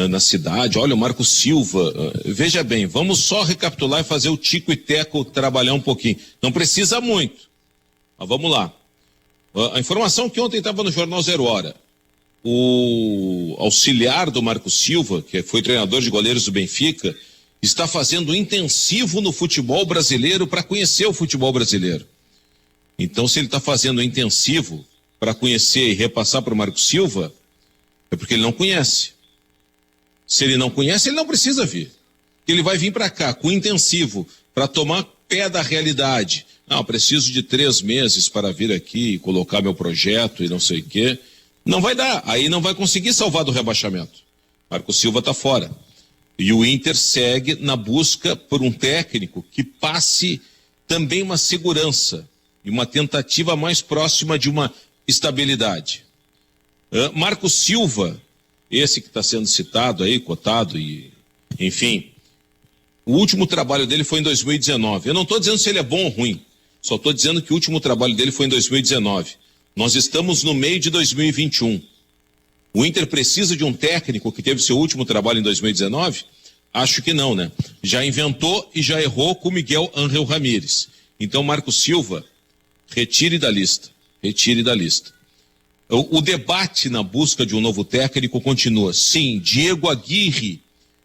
Na cidade, olha o Marco Silva, veja bem, vamos só recapitular e fazer o Tico e Teco trabalhar um pouquinho. Não precisa muito, mas vamos lá. A informação que ontem estava no Jornal 0 Hora, o auxiliar do Marco Silva, que foi treinador de goleiros do Benfica, está fazendo intensivo no futebol brasileiro para conhecer o futebol brasileiro. Então, se ele está fazendo intensivo para conhecer e repassar para o Marco Silva, é porque ele não conhece. Se ele não conhece, ele não precisa vir. Ele vai vir para cá com intensivo, para tomar pé da realidade. Não, preciso de 3 meses para vir aqui e colocar meu projeto e não sei o quê. Não vai dar, aí não vai conseguir salvar do rebaixamento. Marco Silva está fora. E o Inter segue na busca por um técnico que passe também uma segurança e uma tentativa mais próxima de uma estabilidade. Marco Silva, esse que está sendo citado aí, cotado, e enfim, o último trabalho dele foi em 2019. Eu não estou dizendo se ele é bom ou ruim, só estou dizendo que o último trabalho dele foi em 2019. Nós estamos no meio de 2021. O Inter precisa de um técnico que teve seu último trabalho em 2019? Acho que não, né? Já inventou e já errou com Miguel Ángel Ramírez. Então, Marco Silva, retire da lista. Retire da lista. O debate na busca de um novo técnico continua. Sim, Diego Aguirre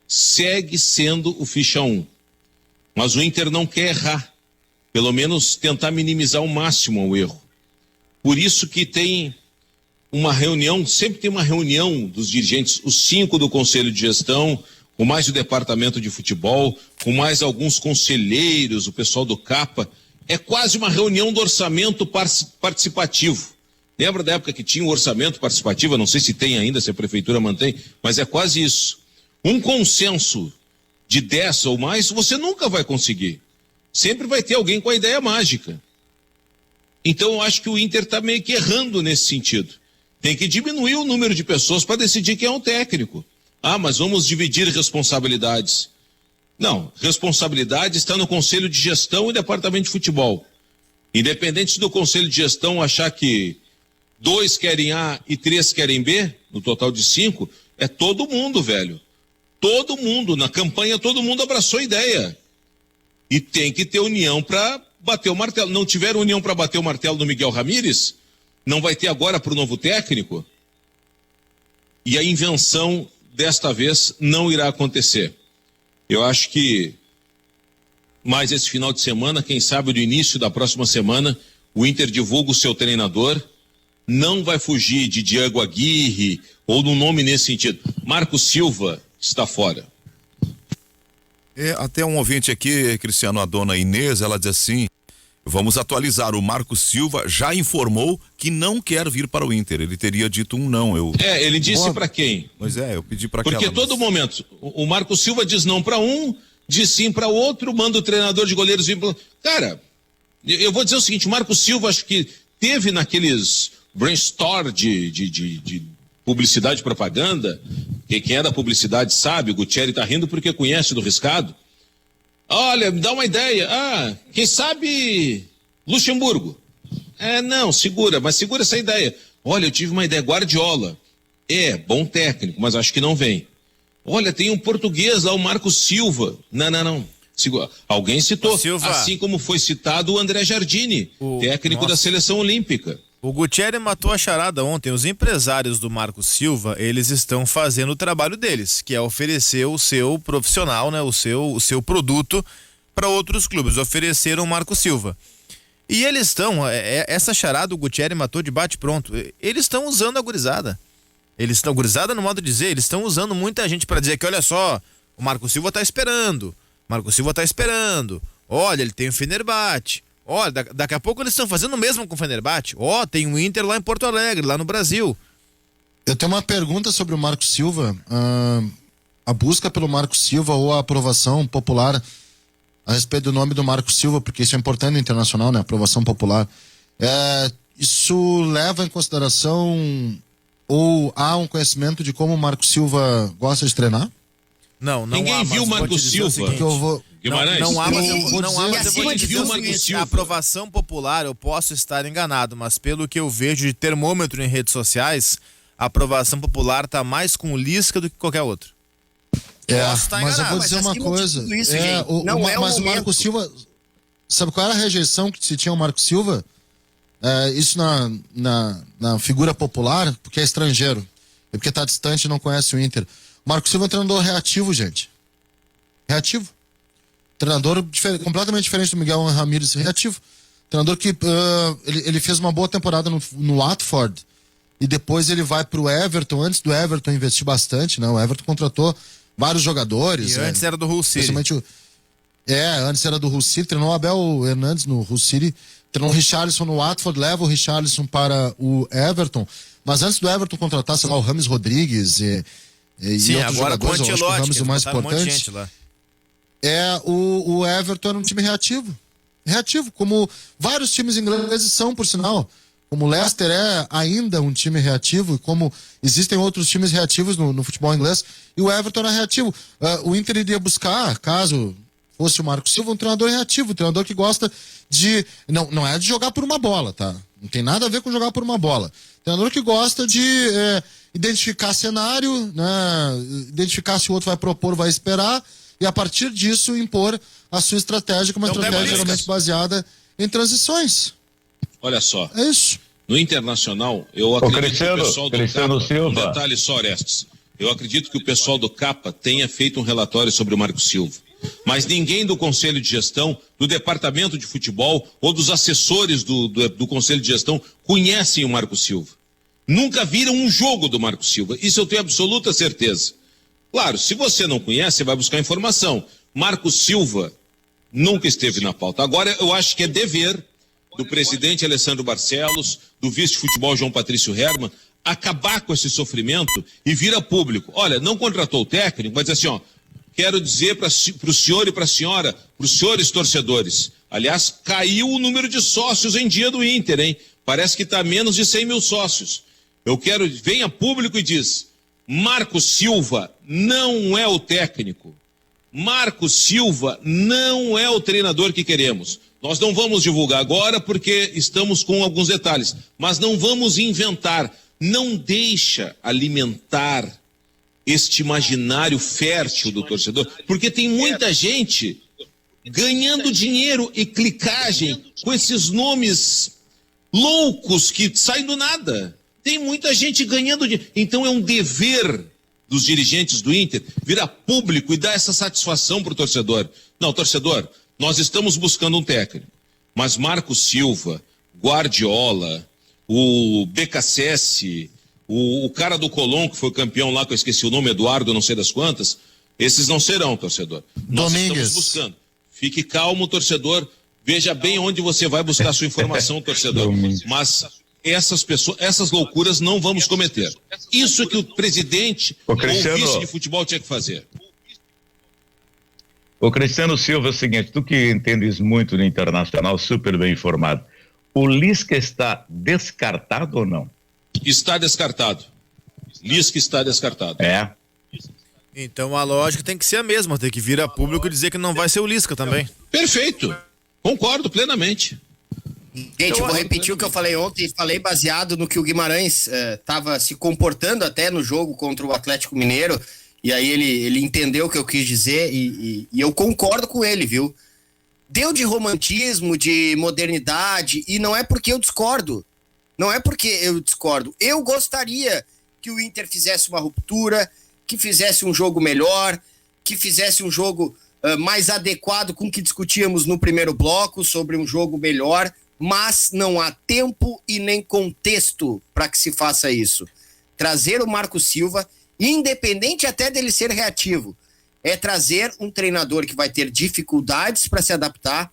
segue sendo o ficha 1. Mas o Inter não quer errar. Pelo menos tentar minimizar ao máximo o erro. Por isso que tem uma reunião, sempre tem uma reunião dos dirigentes, os 5 do Conselho de Gestão, com mais o departamento de futebol, com mais alguns conselheiros, o pessoal do CAPA. É quase uma reunião do orçamento participativo. Lembra da época que tinha o orçamento participativo? Não sei se tem ainda, se a prefeitura mantém, mas é quase isso. Um consenso de 10 ou mais, você nunca vai conseguir. Sempre vai ter alguém com a ideia mágica. Então eu acho que o Inter está meio que errando nesse sentido. Tem que diminuir o número de pessoas para decidir quem é o técnico. Ah, mas vamos dividir responsabilidades. Não, responsabilidade está no Conselho de Gestão e Departamento de Futebol. Independente do Conselho de Gestão achar que 2 querem A e 3 querem B, no total de 5, é todo mundo, velho. Todo mundo, na campanha todo mundo abraçou a ideia. E tem que ter união para bater o martelo. Não tiver união para bater o martelo do Miguel Ramírez, não vai ter agora para o novo técnico? E a invenção, desta vez, não irá acontecer. Eu acho que mais esse final de semana, quem sabe no início da próxima semana, o Inter divulga o seu treinador. Não vai fugir de Diego Aguirre ou de um nome nesse sentido. Marco Silva está fora. Até um ouvinte aqui, Cristiano, a dona Inês, ela diz assim: vamos atualizar, o Marco Silva já informou que não quer vir para o Inter. Ele teria dito um não. Ele disse para quem? Pois é, eu pedi para Porque todo momento, o Marco Silva diz não para um, diz sim para outro, manda o treinador de goleiros vir para... Cara, eu vou dizer o seguinte, o Marco Silva acho que teve naqueles brainstorm de publicidade e propaganda, que quem é da publicidade sabe, o Gutierrez tá rindo porque conhece do Riscado. Olha, me dá uma ideia. Quem sabe Luxemburgo? Não, segura essa ideia. Olha, eu tive uma ideia, Guardiola. Bom técnico, mas acho que não vem. Olha, tem um português lá, o Marco Silva. Não. Alguém citou, Silva. Assim como foi citado o André Jardine, técnico da seleção olímpica. O Gutierrez matou a charada ontem. Os empresários do Marco Silva, eles estão fazendo o trabalho deles, que é oferecer o seu profissional, né, o seu produto para outros clubes. Ofereceram o Marco Silva. E eles estão, essa charada o Gutierrez matou de bate-pronto. Eles estão usando a gurizada. Eles estão, gurizada no modo de dizer, eles estão usando muita gente para dizer que, olha só, o Marco Silva tá esperando. Olha, ele tem o Fenerbahçe. Olha, daqui a pouco eles estão fazendo o mesmo com o Fenerbahçe. Tem um Inter lá em Porto Alegre, lá no Brasil. Eu tenho uma pergunta sobre o Marco Silva. A busca pelo Marco Silva ou a aprovação popular a respeito do nome do Marco Silva, porque isso é importante no internacional, né? Aprovação popular. Isso leva em consideração ou há um conhecimento de como o Marco Silva gosta de treinar? Não Ninguém viu o Marco Silva. Guimarães? Não há, mas eu vou te dizer o Marco seguinte, Silva. a aprovação popular, eu posso estar enganado, mas pelo que eu vejo de termômetro em redes sociais, a aprovação popular tá mais com o Lisca do que qualquer outro. Mas eu vou dizer uma coisa. Mas o Marco Silva, sabe qual era a rejeição que se tinha ao Marco Silva? Isso na figura popular, porque é estrangeiro. É porque tá distante e não conhece o Inter. O Marco Silva é um treinador reativo, gente. Reativo. Treinador completamente diferente do Miguel Ramírez, reativo. Treinador que ele fez uma boa temporada no Watford e depois ele vai pro Everton. Antes do Everton investir bastante, né? O Everton contratou vários jogadores. E antes era do Hull City. Antes era do Hull City. Treinou o Abel Hernandes no Hull City. Treinou o Richarlison no Watford, leva o Richarlison para o Everton. Mas antes do Everton contratar, sei lá, o Rames Rodrigues e outros agora jogadores, com o eu acho que o Rames Ancelotti, o mais um monte de importante. gente lá. O Everton era um time reativo. Reativo, como vários times ingleses são, por sinal. Como o Leicester é ainda um time reativo, e como existem outros times reativos no futebol inglês, e o Everton era reativo. O Inter iria buscar, caso fosse o Marco Silva, um treinador reativo, um treinador que gosta de... Não é de jogar por uma bola, tá? Não tem nada a ver com jogar por uma bola. Treinador que gosta de identificar cenário, né? Identificar se o outro vai propor, vai esperar, e a partir disso impor a sua estratégia, uma estratégia geralmente baseada em transições. Olha só. É isso. No Internacional, eu acredito que o pessoal do Capa, um detalhe só, Orestes, eu acredito que o pessoal do Capa tenha feito um relatório sobre o Marco Silva. Mas ninguém do Conselho de Gestão, do Departamento de Futebol ou dos assessores do Conselho de Gestão conhecem o Marco Silva. Nunca viram um jogo do Marco Silva. Isso eu tenho absoluta certeza. Claro, se você não conhece, você vai buscar informação. Marco Silva nunca esteve na pauta. Agora, eu acho que é dever do presidente Alessandro Barcelos, do vice-futebol João Patrício Hermann, acabar com esse sofrimento e vir a público. Olha, não contratou o técnico, mas assim, quero dizer para o senhor e para a senhora, para os senhores torcedores, aliás, caiu o número de sócios em dia do Inter, hein? Parece que está menos de 100 mil sócios. Eu quero, vem a público e diz, Marco Silva não é o técnico. Marco Silva não é o treinador que queremos. Nós não vamos divulgar agora porque estamos com alguns detalhes, mas não vamos inventar. Não deixa alimentar este imaginário fértil do torcedor, porque tem muita gente ganhando dinheiro e clicagem com esses nomes loucos que saem do nada. Tem muita gente ganhando dinheiro. Então é um dever dos dirigentes do Inter vir a público e dar essa satisfação para o torcedor. Não, torcedor, nós estamos buscando um técnico, mas Marco Silva, Guardiola, o BKSS, o cara do Colón, que foi campeão lá, que eu esqueci o nome, Eduardo, não sei das quantas, esses não serão, torcedor. Nós estamos buscando. Fique calmo, torcedor. Veja bem onde você vai buscar sua informação, torcedor. Mas essas pessoas, essas loucuras não vamos cometer. Isso é que o presidente ou o vice de futebol tinha que fazer. O Cristiano Silva é o seguinte, tu que entendes muito no Internacional, super bem informado, o Lisca está descartado ou não? Está descartado. Lisca está descartado. É. Então a lógica tem que ser a mesma, tem que vir a público e dizer que não vai ser o Lisca também. Perfeito. Concordo plenamente. Gente, eu vou repetir o que eu falei ontem, falei baseado no que o Guimarães estava se comportando até no jogo contra o Atlético Mineiro, e aí ele entendeu o que eu quis dizer e eu concordo com ele, viu? Deu de romantismo, de modernidade, e não é porque eu discordo. Não é porque eu discordo. Eu gostaria que o Inter fizesse uma ruptura, que fizesse um jogo melhor, que fizesse um jogo mais adequado com o que discutíamos no primeiro bloco, sobre um jogo melhor, mas não há tempo e nem contexto para que se faça isso. Trazer o Marco Silva, independente até dele ser reativo, é trazer um treinador que vai ter dificuldades para se adaptar.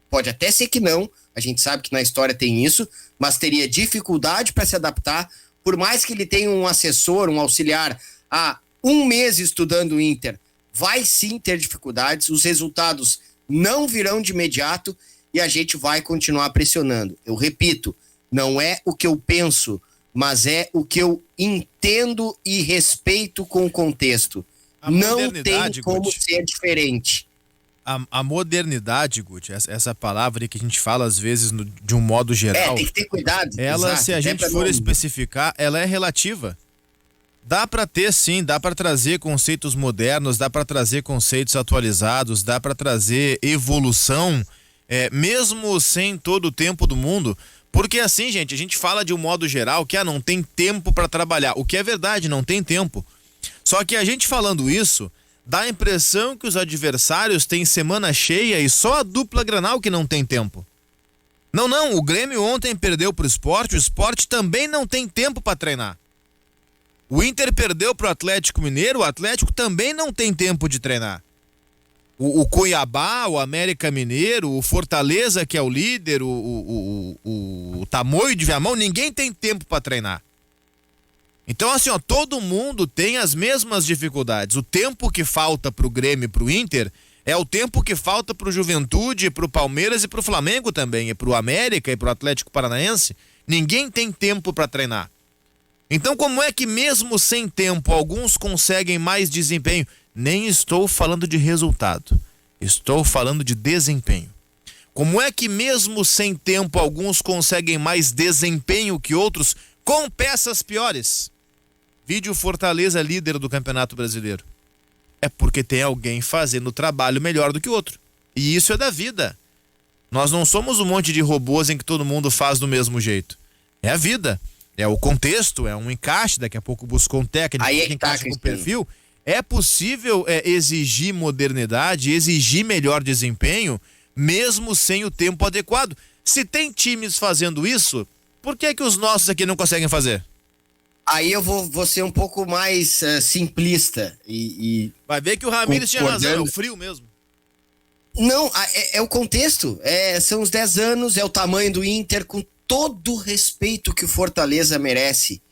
Pode até ser que não, a gente sabe que na história tem isso, mas teria dificuldade para se adaptar, por mais que ele tenha um assessor, um auxiliar há um mês estudando o Inter, vai sim ter dificuldades, os resultados não virão de imediato e a gente vai continuar pressionando. Eu repito, não é o que eu penso, mas é o que eu entendo e respeito com o contexto. Não tem como ser diferente. A modernidade, Guti, essa palavra que a gente fala às vezes de um modo geral. Tem que ter cuidado. Ela, exato, se a gente for especificar, ela é relativa. Dá para ter, sim, dá para trazer conceitos modernos, dá para trazer conceitos atualizados, dá para trazer evolução, mesmo sem todo o tempo do mundo. Porque assim, gente, a gente fala de um modo geral que não tem tempo para trabalhar. O que é verdade, não tem tempo. Só que a gente falando isso, dá a impressão que os adversários têm semana cheia e só a dupla Granal que não tem tempo. Não, o Grêmio ontem perdeu pro Sport, o Sport também não tem tempo para treinar. O Inter perdeu pro Atlético Mineiro, o Atlético também não tem tempo de treinar. O Cuiabá, o América Mineiro, o Fortaleza, que é o líder, o Tamoio de Viamão, ninguém tem tempo para treinar. Então, assim, todo mundo tem as mesmas dificuldades. O tempo que falta pro Grêmio e pro Inter é o tempo que falta pro Juventude, pro Palmeiras e pro Flamengo também, e pro América e pro Atlético Paranaense. Ninguém tem tempo para treinar. Então, como é que mesmo sem tempo alguns conseguem mais desempenho? Nem estou falando de resultado, estou falando de desempenho. Como é que mesmo sem tempo alguns conseguem mais desempenho que outros com peças piores? Vídeo Fortaleza líder do Campeonato Brasileiro. É porque tem alguém fazendo o trabalho melhor do que o outro. E isso é da vida. Nós não somos um monte de robôs em que todo mundo faz do mesmo jeito. É a vida. É o contexto, é um encaixe, daqui a pouco buscou um técnico que encaixa com o perfil. É possível exigir modernidade, exigir melhor desempenho, mesmo sem o tempo adequado. Se tem times fazendo isso, por que os nossos aqui não conseguem fazer? Aí eu vou ser um pouco mais simplista e vai ver que o Ramires tinha razão, é o frio mesmo. Não, é o contexto, são os 10 anos, é o tamanho do Inter, com todo o respeito que o Fortaleza merece.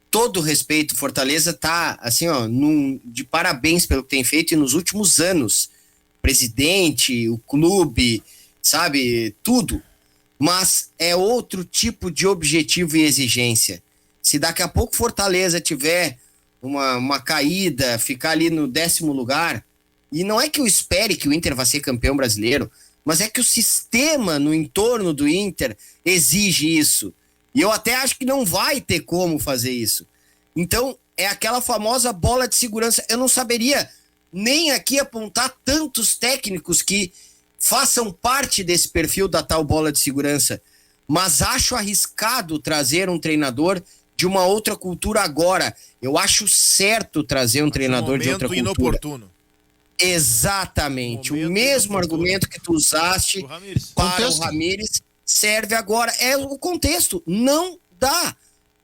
Todo o respeito, Fortaleza tá assim, de parabéns pelo que tem feito e nos últimos anos. Presidente, o clube, sabe, tudo. Mas é outro tipo de objetivo e exigência. Se daqui a pouco Fortaleza tiver uma caída, ficar ali no 10º lugar, e não é que eu espere que o Inter vá ser campeão brasileiro, mas é que o sistema no entorno do Inter exige isso. E eu até acho que não vai ter como fazer isso. Então, é aquela famosa bola de segurança. Eu não saberia nem aqui apontar tantos técnicos que façam parte desse perfil da tal bola de segurança. Mas acho arriscado trazer um treinador de uma outra cultura agora. Eu acho certo trazer um treinador de outra cultura. Inoportuno. Exatamente. O mesmo argumento que tu usaste para o Ramires serve agora. É o contexto. Não dá.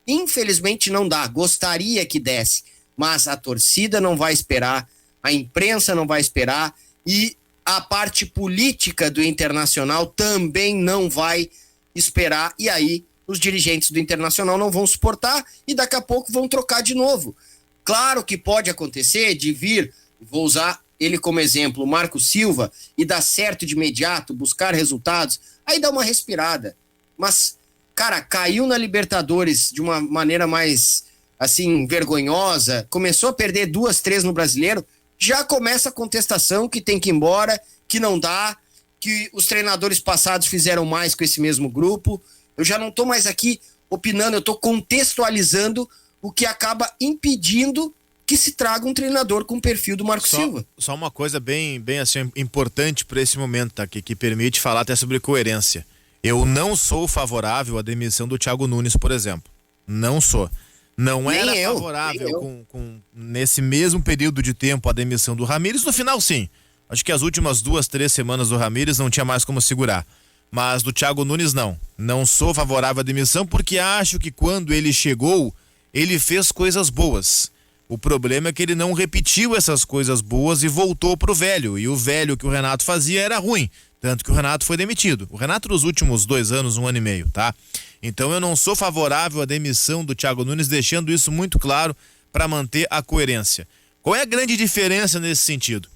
Infelizmente não dá. Gostaria que desse. Mas a torcida não vai esperar. A imprensa não vai esperar. E a parte política do Internacional também não vai esperar. E aí os dirigentes do Internacional não vão suportar e daqui a pouco vão trocar de novo. Claro que pode acontecer de vir, vou usar ele como exemplo, o Marco Silva, e dar certo de imediato, buscar resultados, aí dá uma respirada. Mas, cara, caiu na Libertadores de uma maneira mais, assim, vergonhosa, começou a perder 2, 3 no Brasileiro, já começa a contestação que tem que ir embora, que não dá, que os treinadores passados fizeram mais com esse mesmo grupo. Eu já não estou mais aqui opinando, eu estou contextualizando o que acaba impedindo que se traga um treinador com o perfil do Marco Silva. Só uma coisa bem assim, importante para esse momento, tá? Que permite falar até sobre coerência. Eu não sou favorável à demissão do Thiago Nunes, por exemplo. Não sou. Não era favorável nesse mesmo período de tempo a demissão do Ramires. No final, sim. Acho que as últimas 2, 3 semanas do Ramires não tinha mais como segurar. Mas do Thiago Nunes, não. Não sou favorável à demissão porque acho que quando ele chegou, ele fez coisas boas. O problema é que ele não repetiu essas coisas boas e voltou pro velho. E o velho que o Renato fazia era ruim. Tanto que o Renato foi demitido. O Renato nos últimos 2 anos, 1 ano e meio, tá? Então eu não sou favorável à demissão do Thiago Nunes, deixando isso muito claro para manter a coerência. Qual é a grande diferença nesse sentido?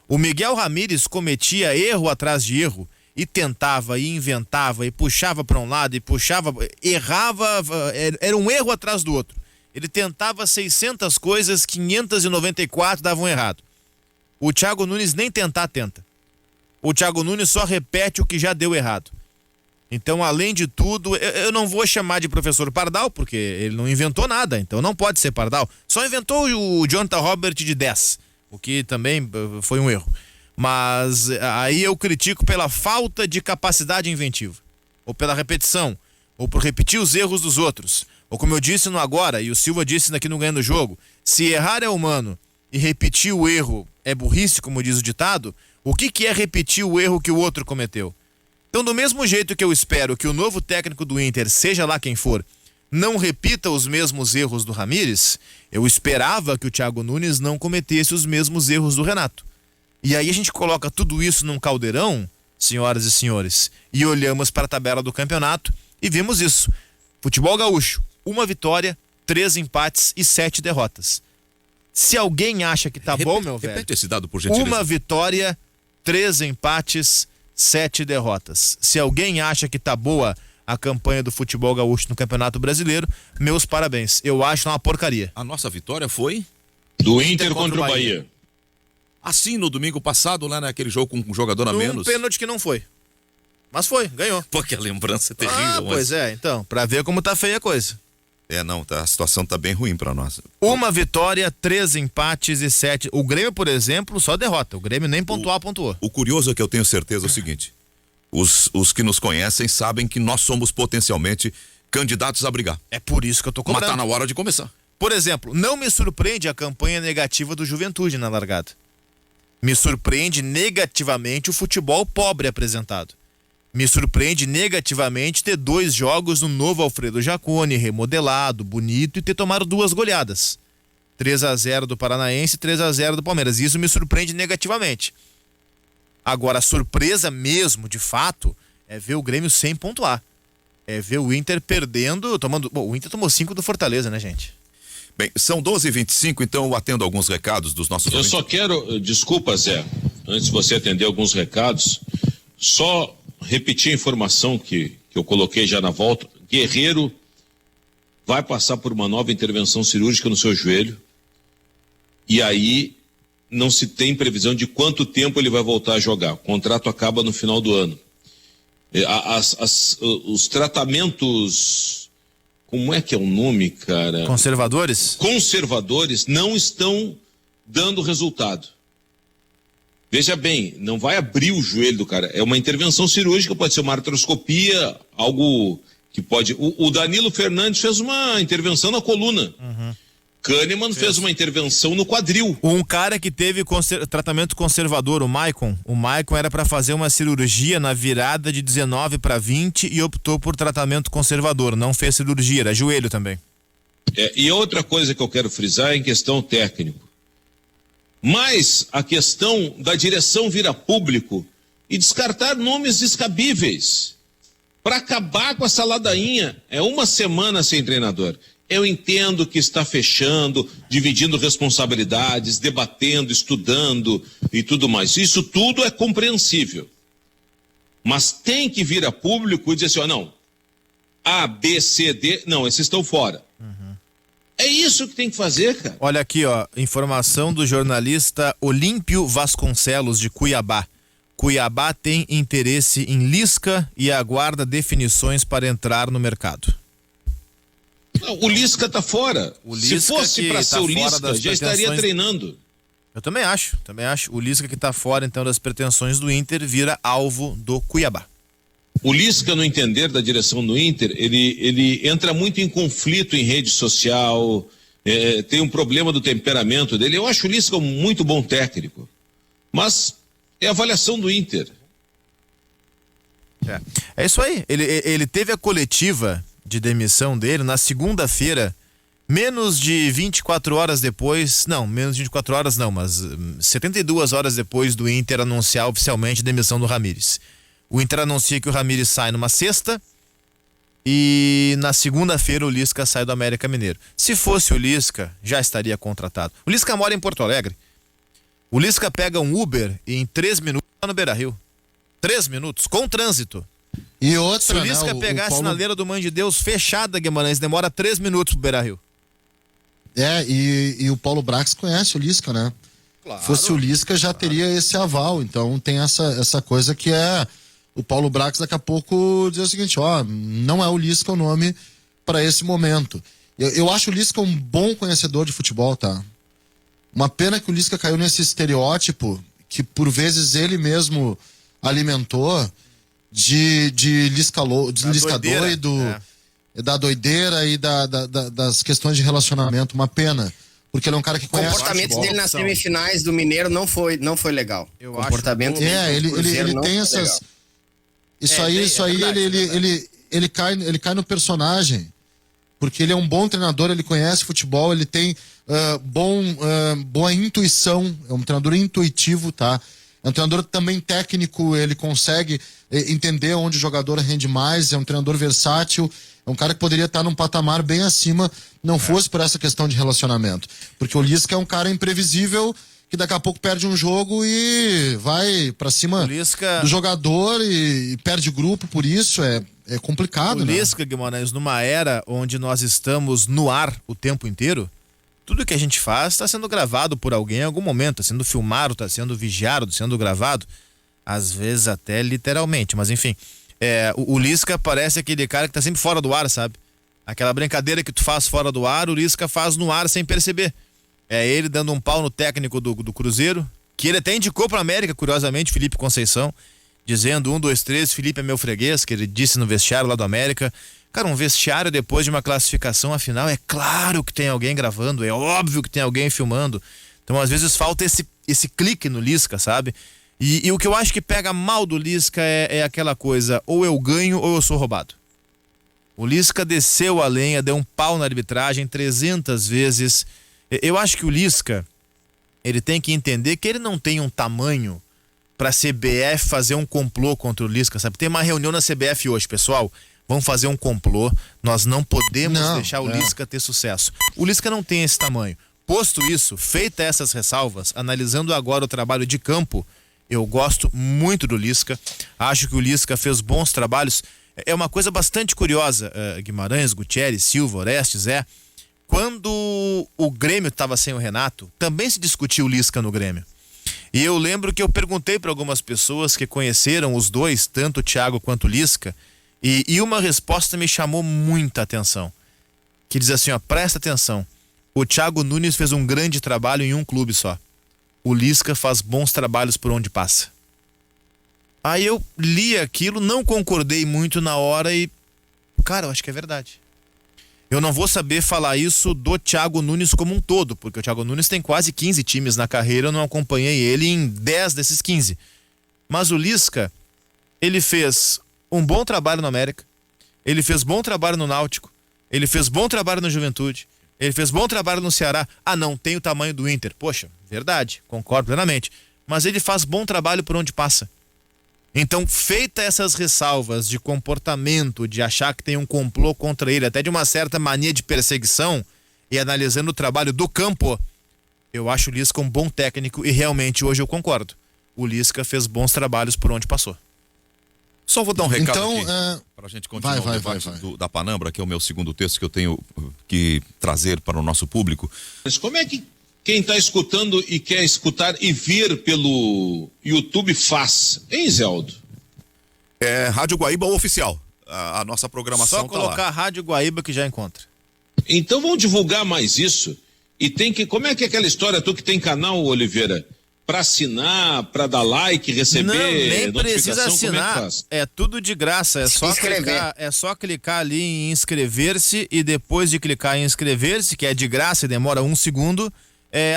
O Miguel Ramírez cometia erro atrás de erro e tentava, e inventava, e puxava para um lado, e puxava, errava, era um erro atrás do outro. Ele tentava 600 coisas, 594 davam errado. O Thiago Nunes nem tenta. O Thiago Nunes só repete o que já deu errado. Então, além de tudo, eu não vou chamar de professor Pardal, porque ele não inventou nada, então não pode ser Pardal. Só inventou o Jonathan Robert de 10, o que também foi um erro. Mas aí eu critico pela falta de capacidade inventiva, ou pela repetição, ou por repetir os erros dos outros. Ou como eu disse no Agora, e o Silva disse aqui no Ganhando o Jogo, se errar é humano e repetir o erro é burrice, como diz o ditado, o que é repetir o erro que o outro cometeu? Então, do mesmo jeito que eu espero que o novo técnico do Inter, seja lá quem for, não repita os mesmos erros do Ramires, eu esperava que o Thiago Nunes não cometesse os mesmos erros do Renato. E aí a gente coloca tudo isso num caldeirão, senhoras e senhores, e olhamos para a tabela do campeonato e vimos isso. Futebol gaúcho, 1 vitória, 3 empates e 7 derrotas. Se alguém acha que tá bom, meu velho, repete esse dado, por gentileza. 1 vitória, 3 empates, 7 derrotas. Se alguém acha que tá boa a campanha do futebol gaúcho no Campeonato Brasileiro, meus parabéns. Eu acho uma porcaria. A nossa vitória foi? Do Inter contra o Bahia. Assim, no domingo passado, lá naquele jogo com um jogador a menos. Um pênalti que não foi. Mas foi, ganhou. Pô, que lembrança terrível. Pois é, então, pra ver como tá feia a coisa. Não, a situação tá bem ruim pra nós. 1 vitória, 3 empates e 7. O Grêmio, por exemplo, só derrota. O Grêmio nem pontuou. O curioso é que eu tenho certeza é o seguinte: os que nos conhecem sabem que nós somos potencialmente candidatos a brigar. É por isso que eu tô cobrando. Mas tá na hora de começar. Por exemplo, não me surpreende a campanha negativa do Juventude na largada. Me surpreende negativamente o futebol pobre apresentado. Me surpreende negativamente ter 2 jogos no novo Alfredo Jaconi, remodelado, bonito, e ter tomado 2 goleadas. 3-0 do Paranaense e 3-0 do Palmeiras. Isso me surpreende negativamente. Agora, a surpresa mesmo, de fato, é ver o Grêmio sem pontuar. É ver o Inter perdendo, o Inter tomou 5 do Fortaleza, né, gente? Bem, são 12h25, então eu atendo alguns recados dos nossos ouvintes. Eu só quero, desculpa, Zé, antes de você atender alguns recados, só repetir a informação que eu coloquei já na volta. Guerreiro vai passar por uma nova intervenção cirúrgica no seu joelho, e aí não se tem previsão de quanto tempo ele vai voltar a jogar. O contrato acaba no final do ano. Os tratamentos, como é que é o nome, cara? Conservadores? Conservadores não estão dando resultado. Veja bem, não vai abrir o joelho do cara. É uma intervenção cirúrgica, pode ser uma artroscopia, algo que pode... O Danilo Fernandes fez uma intervenção na coluna. Kahneman fez uma intervenção no quadril. Um cara que teve tratamento conservador, o Maicon. O Maicon era para fazer uma cirurgia na virada de 19 para 20 e optou por tratamento conservador. Não fez cirurgia, era joelho também. E outra coisa que eu quero frisar é em questão técnico. Mas a questão da direção vir a público e descartar nomes descabíveis para acabar com essa ladainha. É 1 semana sem treinador. Eu entendo que está fechando, dividindo responsabilidades, debatendo, estudando e tudo mais. Isso tudo é compreensível. Mas tem que vir a público e dizer assim, não, A, B, C, D, não, esses estão fora. É isso que tem que fazer, cara. Olha aqui, ó, informação do jornalista Olímpio Vasconcelos, de Cuiabá. Cuiabá tem interesse em Lisca e aguarda definições para entrar no mercado. Não, o Lisca tá fora. Se fosse para ser o Lisca, já estaria treinando. Eu também acho. O Lisca que tá fora, então, das pretensões do Inter, vira alvo do Cuiabá. O Lisca, no entender da direção do Inter, ele entra muito em conflito em rede social, tem um problema do temperamento dele. Eu acho o Lisca um muito bom técnico, mas é a avaliação do Inter. É isso aí. Ele teve a coletiva de demissão dele na segunda-feira, menos de 24 horas depois, menos de 24 horas não, mas 72 horas depois do Inter anunciar oficialmente a demissão do Ramires. O Inter anuncia que o Ramires sai numa sexta e na segunda-feira o Lisca sai do América Mineiro. Se fosse o Lisca, já estaria contratado. O Lisca mora em Porto Alegre. O Lisca pega um Uber e em 3 minutos está no Beira-Rio. 3 minutos, com trânsito. E outra, se o Lisca pegar a sinaleira do Mãe de Deus fechada, Guimarães, demora 3 minutos pro Beira-Rio. E o Paulo Brax conhece o Lisca, né? Claro. Fosse o Lisca, já teria esse aval. Então tem essa coisa que é o Paulo Brax daqui a pouco dizer o seguinte, não é o Lisca o nome para esse momento. Eu acho o Lisca um bom conhecedor de futebol, tá? Uma pena que o Lisca caiu nesse estereótipo que por vezes ele mesmo alimentou de Lisca doido, da doideira e das questões de relacionamento. Uma pena. Porque ele é um cara que conhece. O comportamento dele nas semifinais do Mineiro não foi legal. O comportamento dele. Ele tem essas. Isso aí, ele cai no personagem. Porque ele é um bom treinador, ele conhece futebol, ele tem boa intuição, é um treinador intuitivo, tá? É um treinador também técnico, ele consegue entender onde o jogador rende mais, é um treinador versátil, é um cara que poderia estar num patamar bem acima, não fosse por essa questão de relacionamento. Porque o Lisca é um cara imprevisível, que daqui a pouco perde um jogo e vai pra cima do jogador e perde grupo por isso, é complicado, né? O Lisca, Guimarães, numa era onde nós estamos no ar o tempo inteiro, tudo que a gente faz está sendo gravado por alguém em algum momento, está sendo filmado, está sendo vigiado, está sendo gravado, às vezes até literalmente, mas enfim, o Lisca parece aquele cara que está sempre fora do ar, sabe? Aquela brincadeira que tu faz fora do ar, o Lisca faz no ar sem perceber. É ele dando um pau no técnico do Cruzeiro, que ele até indicou para América, curiosamente, Felipe Conceição, dizendo 1, 2, 3, Felipe é meu freguês, que ele disse no vestiário lá do América. Cara, um vestiário depois de uma classificação, afinal, é claro que tem alguém gravando, é óbvio que tem alguém filmando. Então, às vezes, falta esse clique no Lisca, sabe? E o que eu acho que pega mal do Lisca é aquela coisa, ou eu ganho ou eu sou roubado. O Lisca desceu a lenha, deu um pau na arbitragem 300 vezes. Eu acho que o Lisca, ele tem que entender que ele não tem um tamanho pra CBF fazer um complô contra o Lisca, sabe? Tem uma reunião na CBF hoje, pessoal. Vamos fazer um complô. Nós não podemos deixar o Lisca ter sucesso. O Lisca não tem esse tamanho. Posto isso, feita essas ressalvas, analisando agora o trabalho de campo, eu gosto muito do Lisca. Acho que o Lisca fez bons trabalhos. É uma coisa bastante curiosa, Guimarães, Gutierrez, Silva, Orestes, quando o Grêmio estava sem o Renato, também se discutiu o Lisca no Grêmio. E eu lembro que eu perguntei para algumas pessoas que conheceram os dois, tanto o Thiago quanto o Lisca, e uma resposta me chamou muita atenção. Que diz assim, presta atenção, o Thiago Nunes fez um grande trabalho em um clube só. O Lisca faz bons trabalhos por onde passa. Aí eu li aquilo, não concordei muito na hora e, cara, eu acho que é verdade. Eu não vou saber falar isso do Thiago Nunes como um todo, porque o Thiago Nunes tem quase 15 times na carreira, eu não acompanhei ele em 10 desses 15. Mas o Lisca, ele fez um bom trabalho no América, ele fez bom trabalho no Náutico, ele fez bom trabalho no Juventude, ele fez bom trabalho no Ceará. Não tem o tamanho do Inter. Poxa, verdade, concordo plenamente. Mas ele faz bom trabalho por onde passa. Então, feita essas ressalvas de comportamento, de achar que tem um complô contra ele, até de uma certa mania de perseguição, e analisando o trabalho do campo, eu acho o Lisca um bom técnico e realmente hoje eu concordo. O Lisca fez bons trabalhos por onde passou. Só vou dar um recado aqui, para a gente continuar o debate da Panambra, que é o meu segundo texto que eu tenho que trazer para o nosso público. Mas como é que quem está escutando e quer escutar e ver pelo YouTube faz, hein, Zeldo? É Rádio Guaíba Oficial, a nossa programação. Só colocar Rádio Guaíba que já encontra. Então vamos divulgar mais isso. E tem que, como é que é aquela história, tu que tem canal, Oliveira? Para assinar, para dar like, receber não, nem notificação, precisa assinar, é tudo de graça, é só clicar ali em inscrever-se e depois de clicar em inscrever-se, que é de graça e demora 1 segundo,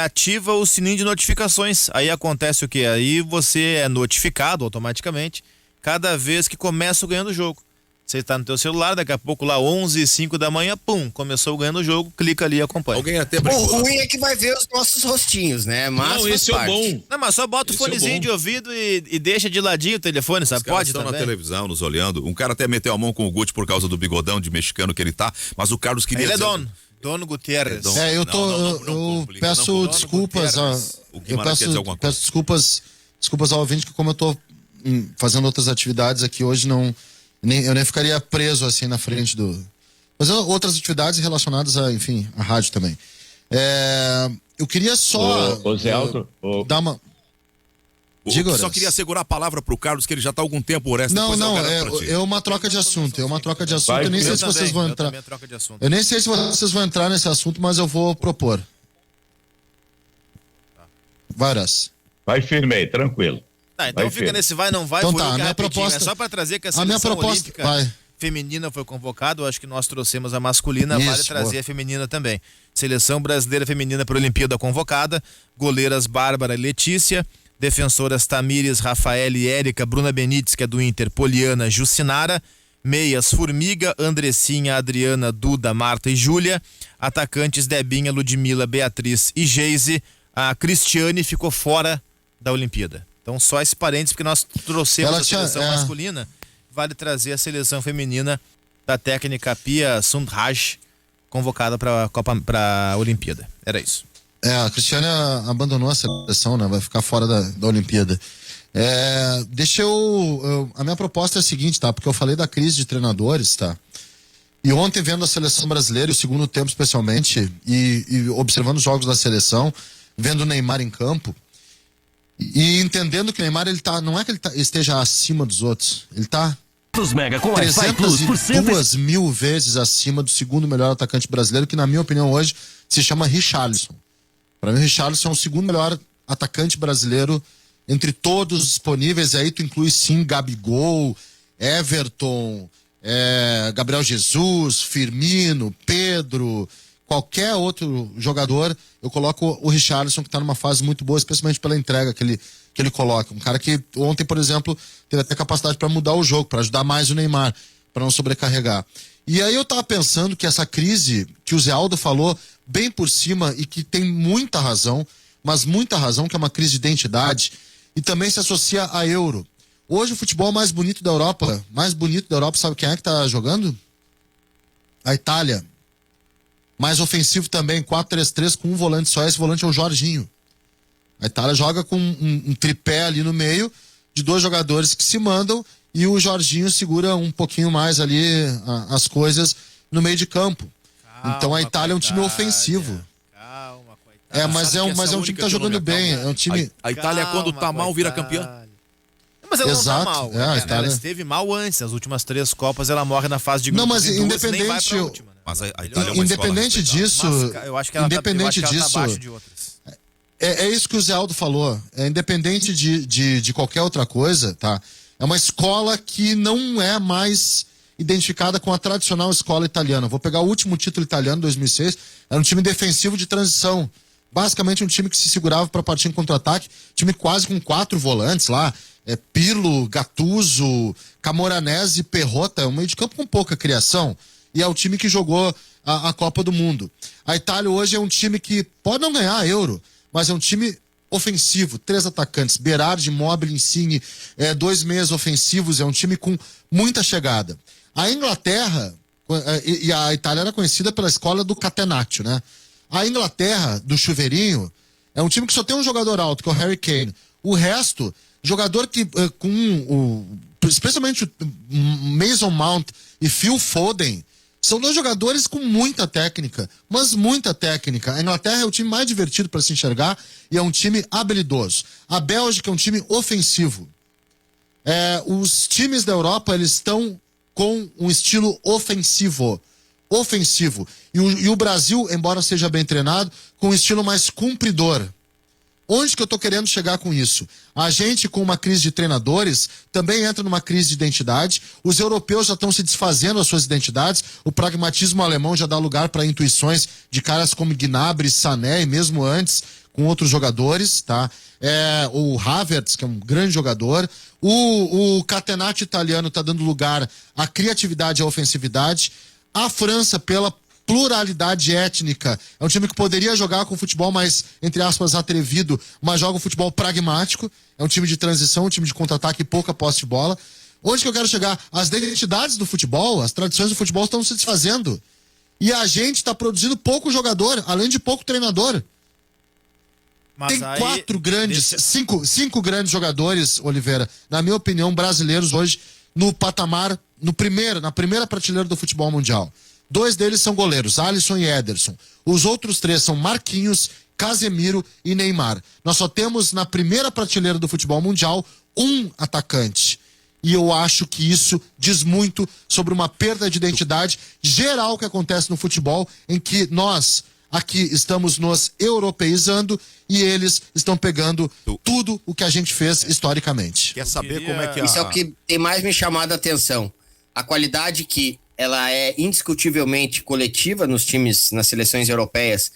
ativa o sininho de notificações. Aí acontece o quê? Aí você é notificado automaticamente cada vez que começa o Ganhando o Jogo. Você está no teu celular, daqui a pouco lá 11h05 da manhã, começou o Ganhando o Jogo, clica ali e acompanha. Alguém até o ruim é que vai ver os nossos rostinhos, né? Mas não, esse é o bom. Não, mas só bota o fonezinho de ouvido e deixa de ladinho o telefone, sabe? Pode estão também. Na televisão, nos olhando. Um cara até meteu a mão com o Guti por causa do bigodão de mexicano que ele tá, mas o Carlos queria ele é dono Gutierrez. Eu peço desculpas. Eu peço desculpas ao ouvinte, que como eu tô fazendo outras atividades aqui hoje, eu nem ficaria preso assim na frente do... Mas outras atividades relacionadas a, enfim, a rádio também. Eu queria só Zé Aldo, dar uma... Eu só queria segurar a palavra pro Carlos, que ele já tá há algum tempo, Oreste. É uma troca de assunto. Eu nem sei se vocês vão entrar. Eu nem sei se vocês vão entrar nesse assunto, mas eu vou propor. Varas. Vai firme aí, tranquilo. Tá, então fica nesse vai, não vai. Então tá, a minha proposta... É só pra trazer que a seleção olímpica feminina foi convocada. Eu acho que nós trouxemos a masculina, vale trazer a feminina também. Seleção brasileira feminina para a Olimpíada convocada. Goleiras Bárbara e Letícia. Defensoras Tamires, Rafael e Érica, Bruna Benites, que é do Inter, Poliana, Jucinara. Meias Formiga, Andressinha, Adriana, Duda, Marta e Júlia. Atacantes Debinha, Ludmila, Beatriz e Geise. A Cristiane ficou fora da Olimpíada. Então só esse parênteses, porque nós trouxemos a seleção masculina, vale trazer a seleção feminina da técnica Pia Sundhage, convocada para a Olimpíada. Era isso. A Cristiane abandonou a seleção, né? Vai ficar fora da Olimpíada. A minha proposta é a seguinte, tá? Porque eu falei da crise de treinadores, tá? E ontem, vendo a seleção brasileira, o segundo tempo especialmente, e observando os jogos da seleção, vendo o Neymar em campo, e entendendo que o Neymar, não é que ele esteja acima dos outros, ele tá 302 mil vezes acima do segundo melhor atacante brasileiro, que na minha opinião hoje se chama Richarlison. Para mim o Richarlison é o segundo melhor atacante brasileiro entre todos os disponíveis. Aí tu inclui sim Gabigol, Everton, Gabriel Jesus, Firmino, Pedro, qualquer outro jogador. Eu coloco o Richarlison, que está numa fase muito boa, especialmente pela entrega que ele coloca. Um cara que ontem, por exemplo, teve até capacidade para mudar o jogo, para ajudar mais o Neymar, para não sobrecarregar. E aí eu tava pensando que essa crise que o Zé Aldo falou bem por cima e que tem muita razão, mas muita razão, que é uma crise de identidade, e também se associa a Euro. Hoje o futebol mais bonito da Europa, sabe quem é que tá jogando? A Itália. Mais ofensivo também, 4-3-3 com um volante só, esse volante é o Jorginho. A Itália joga com um tripé ali no meio, de dois jogadores que se mandam, e o Jorginho segura um pouquinho mais ali as coisas no meio de campo. Então a Itália é um time ofensivo. Mas é um time que tá jogando bem. É um time... A Itália, quando tá mal, vira campeã. Mas ela não tá mal. A Itália... Ela esteve mal antes. As últimas 3 Copas ela morre na fase de grupos. Não, mas independente... vai pra última, né? Mas a Itália é uma independente disso... eu acho que ela tá abaixo de outras. É isso que o Zé Aldo falou. Independente de qualquer outra coisa, tá? É uma escola que não é mais identificada com a tradicional escola italiana. Vou pegar o último título italiano, 2006. Era um time defensivo de transição. Basicamente um time que se segurava para partir em contra-ataque. Time quase com 4 volantes lá. Pirlo, Gattuso, Camoranesi e Perrotta. É um meio de campo com pouca criação. E é o time que jogou a Copa do Mundo. A Itália hoje é um time que pode não ganhar a Euro, mas é um time ofensivo, 3 atacantes, Berardi, Immobile, Insigne, 2 meias ofensivos, é um time com muita chegada. A Inglaterra, e a Itália era conhecida pela escola do Catenaccio, né? A Inglaterra, do chuveirinho, é um time que só tem um jogador alto, que é o Harry Kane. O resto, jogador que, especialmente Mason Mount e Phil Foden, são 2 jogadores com muita técnica, mas muita técnica. A Inglaterra é o time mais divertido para se enxergar e é um time habilidoso. A Bélgica é um time ofensivo. Os times da Europa, eles estão com um estilo ofensivo. E o Brasil, embora seja bem treinado, com um estilo mais cumpridor. Onde que eu tô querendo chegar com isso? A gente, com uma crise de treinadores, também entra numa crise de identidade. Os europeus já estão se desfazendo das suas identidades. O pragmatismo alemão já dá lugar para intuições de caras como Gnabry, Sané e mesmo antes com outros jogadores, tá? O Havertz, que é um grande jogador. O Catenaccio italiano está dando lugar à criatividade e à ofensividade. A França, pela pluralidade étnica, é um time que poderia jogar com futebol mais, entre aspas, atrevido, mas joga um futebol pragmático. É um time de transição, um time de contra-ataque e pouca posse de bola. Onde que eu quero chegar? As identidades do futebol, as tradições do futebol estão se desfazendo. E a gente está produzindo pouco jogador, além de pouco treinador. Mas tem 4 grandes, 5 grandes jogadores, Oliveira, na minha opinião, brasileiros hoje, no patamar, na primeira prateleira do futebol mundial. 2 deles são goleiros, Alisson e Ederson. Os outros 3 são Marquinhos, Casemiro e Neymar. Nós só temos na primeira prateleira do futebol mundial um atacante. E eu acho que isso diz muito sobre uma perda de identidade geral que acontece no futebol, em que nós aqui estamos nos europeizando e eles estão pegando tudo o que a gente fez historicamente. Quer saber como é que Isso é o que tem mais me chamado a atenção. A qualidade que ela é indiscutivelmente coletiva nos times, nas seleções europeias,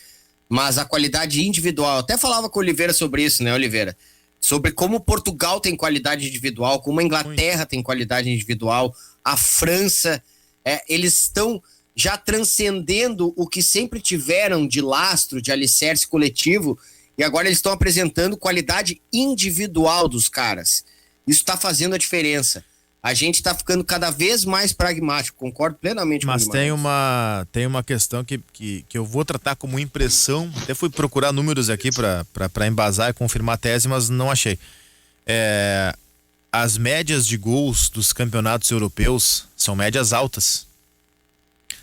mas a qualidade individual. Eu até falava com o Oliveira sobre isso, né, Oliveira? Sobre como Portugal tem qualidade individual, como a Inglaterra tem qualidade individual, a França, eles estão já transcendendo o que sempre tiveram de lastro, de alicerce coletivo, e agora eles estão apresentando qualidade individual dos caras. Isso está fazendo a diferença. A gente está ficando cada vez mais pragmático, concordo plenamente com o Guimarães. Mas tem uma questão que eu vou tratar como impressão. Até fui procurar números aqui para embasar e confirmar a tese, mas não achei. As médias de gols dos campeonatos europeus são médias altas.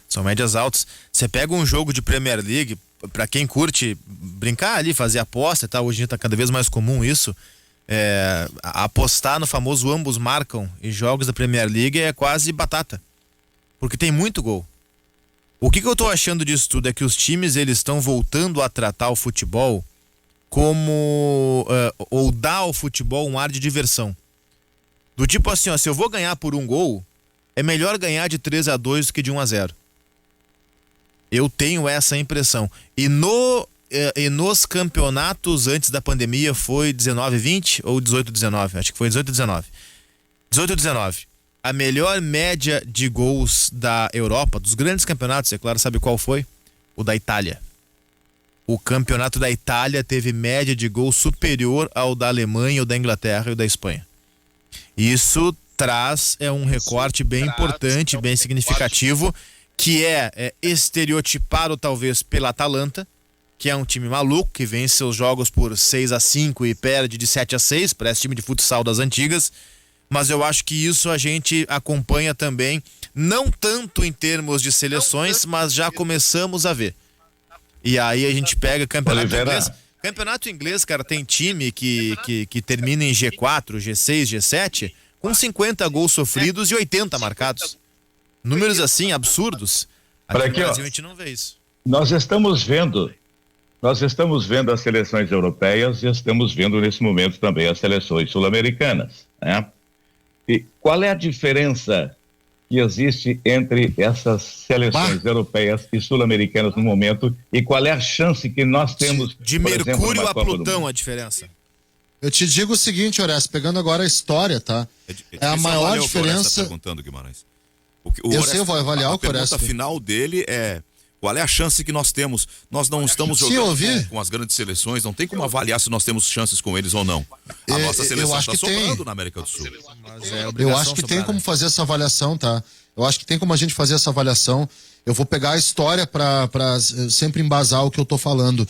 São médias altas. Você pega um jogo de Premier League, para quem curte brincar ali, fazer aposta e tal, hoje em dia está cada vez mais comum isso. Apostar no famoso ambos marcam em jogos da Premier League é quase batata, porque tem muito gol. O que eu tô achando disso tudo é que os times eles estão voltando a tratar o futebol como ou dar ao futebol um ar de diversão, do tipo assim, ó, se eu vou ganhar por um gol, é melhor ganhar de 3-2 do que de 1-0. Eu tenho essa impressão. E nos campeonatos antes da pandemia foi 19-20 ou 18-19? Acho que foi 18-19. 18-19. A melhor média de gols da Europa, dos grandes campeonatos, é claro, sabe qual foi? O da Itália. O campeonato da Itália teve média de gols superior ao da Alemanha, ou da Inglaterra e o da Espanha. Isso traz um recorte bem importante, bem significativo, que é estereotipado talvez pela Atalanta, que é um time maluco, que vence seus jogos por 6-5 e perde de 7-6, parece time de futsal das antigas, mas eu acho que isso a gente acompanha também, não tanto em termos de seleções, mas já começamos a ver. E aí a gente pega campeonato inglês. Campeonato inglês, cara, tem time que termina em G4, G6, G7, com 50 gols sofridos e 80 marcados. Números assim, absurdos. Aqui no Brasil a gente não vê isso. Nós estamos vendo as seleções europeias e estamos vendo nesse momento também as seleções sul-americanas, né? E qual é a diferença que existe entre essas seleções europeias e sul-americanas no momento e qual é a chance que nós temos de Mercúrio a Plutão, a diferença? Eu te digo o seguinte, Horácio, pegando agora a história, tá? É a maior diferença. Perguntando, Guimarães. Eu vou avaliar o Horácio. A pergunta final dele é: qual é a chance que nós temos? Nós não estamos jogando com as grandes seleções, não tem como avaliar se nós temos chances com eles ou não. A nossa seleção está sobrando na América do Sul. Eu acho que tem como fazer essa avaliação, tá? Eu acho que tem como a gente fazer essa avaliação. Eu vou pegar a história para sempre embasar o que eu tô falando.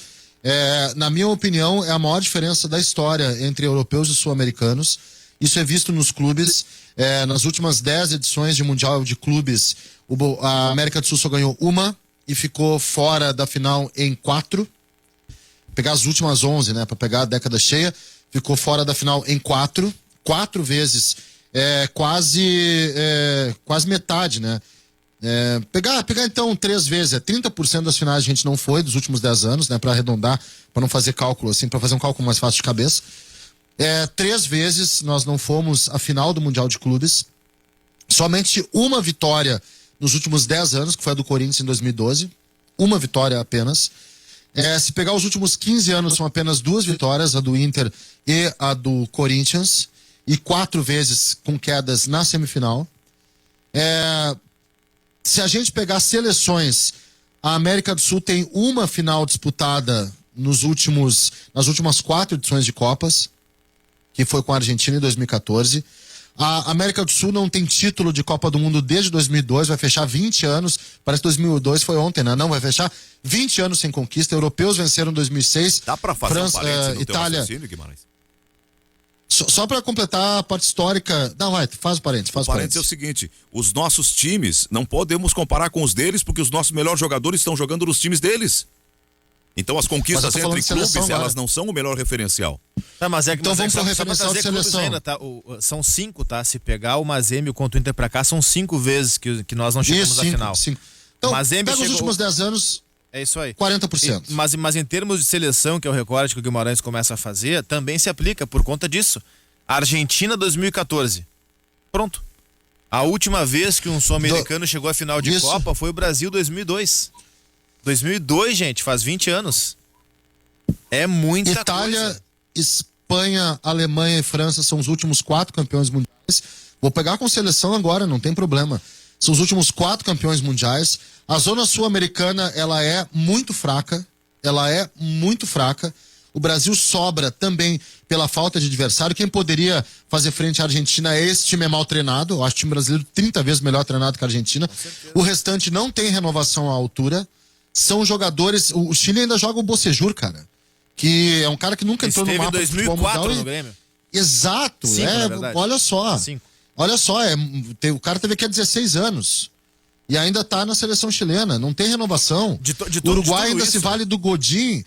Na minha opinião, é a maior diferença da história entre europeus e sul-americanos. Isso é visto nos clubes. Nas últimas 10 edições de Mundial de Clubes, a América do Sul só ganhou uma e ficou fora da final em 4. Pegar as últimas 11, né, para pegar a década cheia, ficou fora da final em 4 vezes, quase metade, né? Pegar então 3 vezes, 30% das finais a gente não foi dos últimos 10 anos, né, para arredondar, para não fazer cálculo assim, para fazer um cálculo mais fácil de cabeça. 3 vezes nós não fomos à final do Mundial de Clubes. Somente uma vitória nos últimos 10 anos, que foi a do Corinthians em 2012. Uma vitória apenas. Se pegar os últimos 15 anos, são apenas 2 vitórias, a do Inter e a do Corinthians. E 4 vezes com quedas na semifinal. Se a gente pegar seleções, a América do Sul tem uma final disputada nas últimas 4 edições de Copas, que foi com a Argentina em 2014. A América do Sul não tem título de Copa do Mundo desde 2002, vai fechar 20 anos, parece que 2002 foi ontem, né? Não, vai fechar 20 anos sem conquista. Europeus venceram em 2006. Dá pra fazer França, um parênteses no Itália. teu raciocínio, Guimarães? Só para completar a parte histórica. Não, vai, faz o parênteses. O parênteses é o seguinte: os nossos times não podemos comparar com os deles, porque os nossos melhores jogadores estão jogando nos times deles. Então as conquistas entre clubes, elas não são o melhor referencial. Tá, mas é que então vamos para o referencial de seleção. Ainda, tá? São 5, tá? Se pegar o Mazembe contra o Inter pra cá, são 5 vezes que nós não chegamos à final. 5. Então, pega os últimos 10 anos, é isso aí. 40%. Mas em termos de seleção, que é o recorte que o Guimarães começa a fazer, também se aplica por conta disso. Argentina 2014. Pronto. A última vez que um sul-americano chegou à final de Copa foi o Brasil 2002. 2002, gente, faz 20 anos. É muita Itália, coisa. Espanha, Alemanha e França são os últimos 4 campeões mundiais. Vou pegar com seleção agora, não tem problema. São os últimos 4 campeões mundiais. A zona sul-americana, ela é muito fraca. O Brasil sobra também pela falta de adversário. Quem poderia fazer frente à Argentina é esse time mal treinado. Eu acho o time brasileiro 30 vezes melhor treinado que a Argentina. O restante não tem renovação à altura. São jogadores... O Chile ainda joga o Bocejur, cara. Que é um cara que nunca entrou no mapa do futebol mundial. No Grêmio. Exato. 5, olha só. 5. Olha só, o cara teve aqui há 16 anos. E ainda tá na seleção chilena. Não tem renovação. O Uruguai ainda se vale do Godin,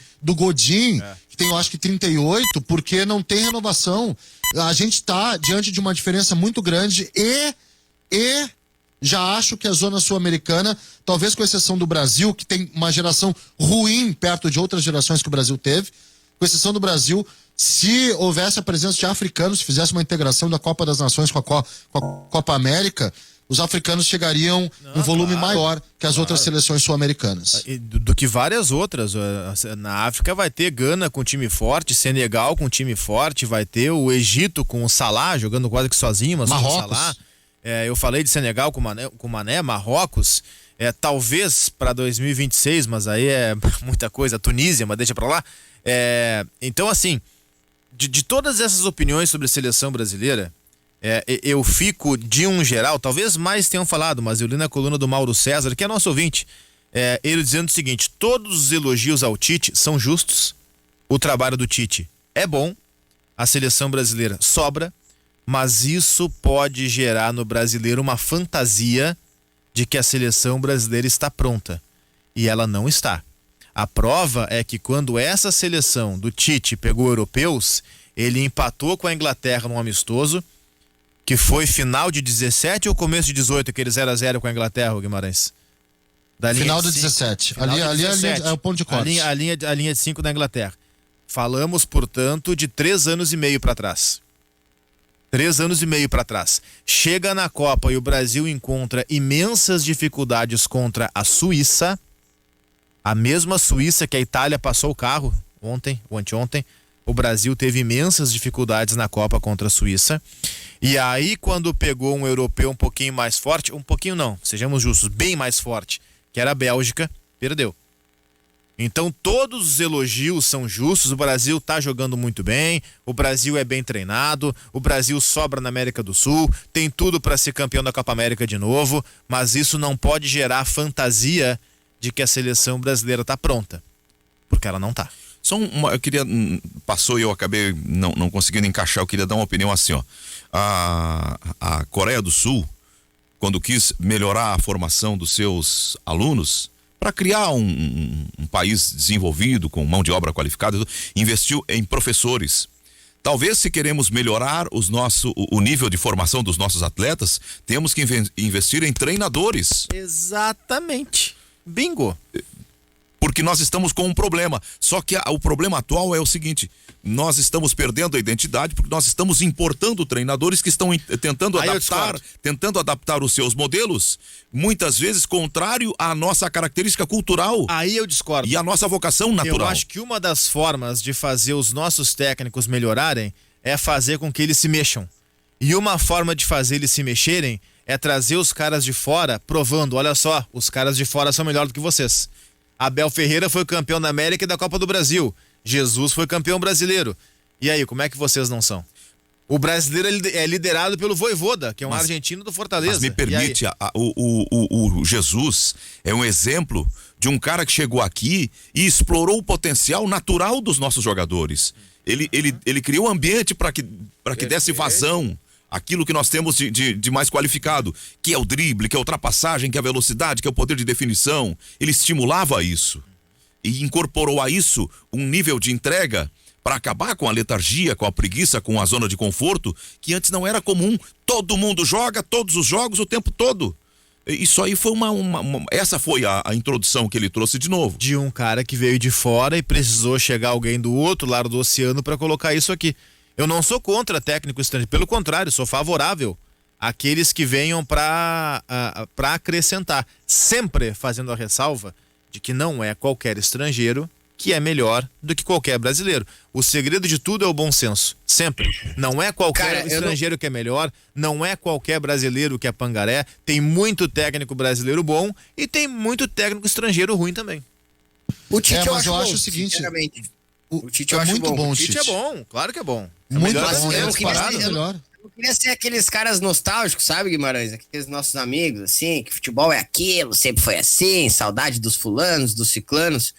que tem, eu acho que 38, porque não tem renovação. A gente tá diante de uma diferença muito grande e já acho que a zona sul-americana, talvez com exceção do Brasil, que tem uma geração ruim perto de outras gerações que o Brasil teve, com exceção do Brasil, se houvesse a presença de africanos, se fizesse uma integração da Copa das Nações com a Copa América, os africanos chegariam um volume maior que as outras seleções sul-americanas. Do que várias outras. Na África vai ter Gana com time forte, Senegal com time forte, vai ter o Egito com o Salah, jogando quase que sozinho, mas Marrocos. com o Salah. Eu falei de Senegal com o Mané, Marrocos, talvez para 2026, mas aí é muita coisa, Tunísia, mas deixa para lá. Então, assim, de todas essas opiniões sobre a seleção brasileira, eu fico de um geral, talvez mais tenham falado, mas eu li na coluna do Mauro César, que é nosso ouvinte, ele dizendo o seguinte: todos os elogios ao Tite são justos, o trabalho do Tite é bom, a seleção brasileira sobra, mas isso pode gerar no brasileiro uma fantasia de que a seleção brasileira está pronta. E ela não está. A prova é que quando essa seleção do Tite pegou europeus, ele empatou com a Inglaterra num amistoso, que foi final de 17 ou começo de 18, aquele 0-0 com a Inglaterra, o Guimarães? Final de 17. Ali é o ponto de corte. A linha de 5 da Inglaterra. Falamos, portanto, de 3 anos e meio para trás. 3 anos e meio para trás. Chega na Copa e o Brasil encontra imensas dificuldades contra a Suíça, a mesma Suíça que a Itália passou o carro ontem, ou anteontem. O Brasil teve imensas dificuldades na Copa contra a Suíça. E aí, quando pegou um europeu um pouquinho mais forte, um pouquinho não, sejamos justos, bem mais forte, que era a Bélgica, perdeu. Então todos os elogios são justos, o Brasil tá jogando muito bem, o Brasil é bem treinado, o Brasil sobra na América do Sul, tem tudo para ser campeão da Copa América de novo, mas isso não pode gerar fantasia de que a seleção brasileira tá pronta, porque ela não tá. Eu queria, passou e eu acabei não conseguindo encaixar, eu queria dar uma opinião assim, ó. A Coreia do Sul, quando quis melhorar a formação dos seus alunos, para criar um país desenvolvido, com mão de obra qualificada, investiu em professores. Talvez, se queremos melhorar o nível de formação dos nossos atletas, temos que investir em treinadores. Exatamente. Bingo. Porque nós estamos com um problema. Só que o problema atual é o seguinte: nós estamos perdendo a identidade porque nós estamos importando treinadores que estão tentando adaptar os seus modelos, muitas vezes contrário à nossa característica cultural. Aí eu discordo. E à nossa vocação natural. Eu acho que uma das formas de fazer os nossos técnicos melhorarem é fazer com que eles se mexam. E uma forma de fazer eles se mexerem é trazer os caras de fora provando: olha só, os caras de fora são melhores do que vocês. Abel Ferreira foi campeão da América e da Copa do Brasil. Jesus foi campeão brasileiro. E aí, como é que vocês não são? O brasileiro é liderado pelo Vojvoda, que é um argentino do Fortaleza. Mas me permite, o Jesus é um exemplo de um cara que chegou aqui e explorou o potencial natural dos nossos jogadores. Ele criou um ambiente para que desse vazão aquilo que nós temos de mais qualificado, que é o drible, que é a ultrapassagem, que é a velocidade, que é o poder de definição. Ele estimulava isso e incorporou a isso um nível de entrega para acabar com a letargia, com a preguiça, com a zona de conforto, que antes não era comum. Todo mundo joga, todos os jogos, o tempo todo. Isso aí foi essa foi a introdução que ele trouxe de novo. De um cara que veio de fora e precisou chegar alguém do outro lado do oceano para colocar isso aqui. Eu não sou contra técnico estrangeiro, pelo contrário, sou favorável àqueles que venham para acrescentar, sempre fazendo a ressalva de que não é qualquer estrangeiro que é melhor do que qualquer brasileiro. O segredo de tudo é o bom senso, sempre. Não é qualquer estrangeiro que é melhor, não é qualquer brasileiro que é pangaré, tem muito técnico brasileiro bom e tem muito técnico estrangeiro ruim também. O Tite mas eu acho o seguinte, o Tite eu acho muito bom. O Tite é bom, claro que é bom. Muito melhor bom, eu não queria ser aqueles caras nostálgicos, sabe, Guimarães? Aqueles nossos amigos, assim, que futebol é aquilo, sempre foi assim, saudade dos fulanos, dos ciclanos.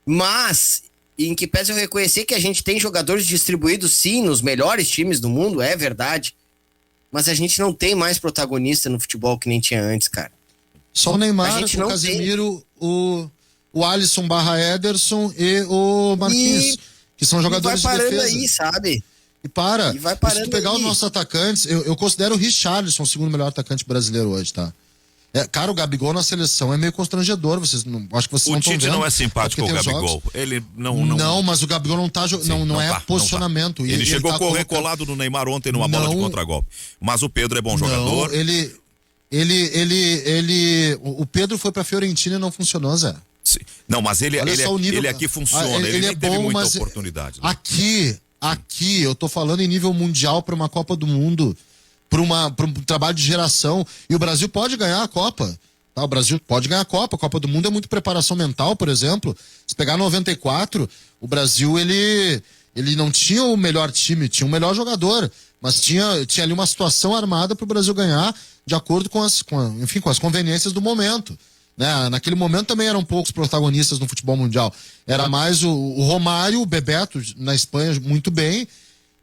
Mas, em que pese eu reconhecer que a gente tem jogadores distribuídos, sim, nos melhores times do mundo, é verdade. Mas a gente não tem mais protagonista no futebol que nem tinha antes, cara. Só o Neymar, o Casemiro, o Alisson / Ederson e o Marquinhos, que são jogadores de defesa. E vai parando aí, sabe? E vai parando. Se tu pegar os nossos atacantes, eu considero o Richarlison o segundo melhor atacante brasileiro hoje, tá? Cara, o Gabigol na seleção é meio constrangedor. Acho que vocês não estão vendo. O Tite não é simpático com o Gabigol. Ele não, mas o Gabigol não tá não é posicionamento. Ele chegou a correr colado no Neymar ontem numa bola de contragolpe. Mas o Pedro é bom jogador. O Pedro foi pra Fiorentina e não funcionou, Zé. Sim. Não, mas ele aqui funciona. Ele nem teve muita oportunidade. Né? Aqui, eu tô falando em nível mundial pra uma Copa do Mundo. Para um trabalho de geração. E o Brasil pode ganhar a Copa. Tá? O Brasil pode ganhar a Copa. A Copa do Mundo é muito preparação mental, por exemplo. Se pegar 94, o Brasil, ele não tinha o melhor time, tinha o melhor jogador. Mas tinha ali uma situação armada para o Brasil ganhar de acordo com as conveniências do momento. Né? Naquele momento também eram poucos protagonistas no futebol mundial. Era mais o Romário, o Bebeto na Espanha muito bem.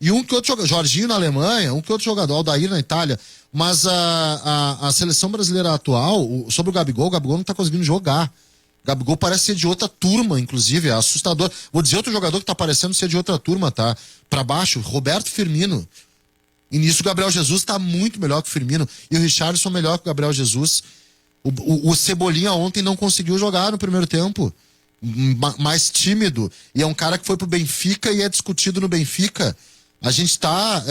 E um que outro jogador, Jorginho na Alemanha, um que outro jogador, Aldair na Itália. Mas a seleção brasileira atual, sobre o Gabigol não tá conseguindo jogar. O Gabigol parece ser de outra turma, inclusive, é assustador. Vou dizer outro jogador que tá parecendo ser de outra turma, tá? Pra baixo, Roberto Firmino. E nisso o Gabriel Jesus tá muito melhor que o Firmino. E o Richarlison melhor que o Gabriel Jesus. O Cebolinha ontem não conseguiu jogar no primeiro tempo. Mais tímido. E é um cara que foi pro Benfica e é discutido no Benfica. A gente tá...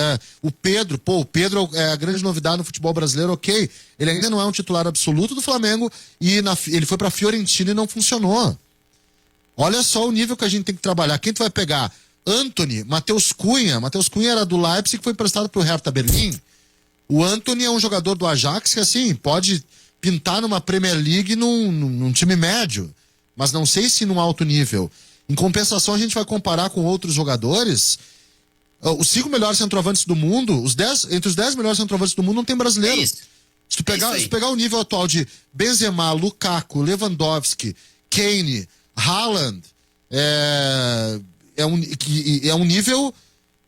o Pedro é a grande novidade no futebol brasileiro, ok. Ele ainda não é um titular absoluto do Flamengo e ele foi pra Fiorentina e não funcionou. Olha só o nível que a gente tem que trabalhar. Quem tu vai pegar? Antony, Matheus Cunha. Matheus Cunha era do Leipzig que foi emprestado pro Hertha Berlim. O Antony é um jogador do Ajax que, assim, pode pintar numa Premier League num time médio. Mas não sei se num alto nível. Em compensação, a gente vai comparar com outros jogadores... Os 5 melhores centroavantes do mundo, entre os 10 melhores centroavantes do mundo, não tem brasileiro. Se tu pegar o nível atual de Benzema, Lukaku, Lewandowski, Kane, Haaland, é um nível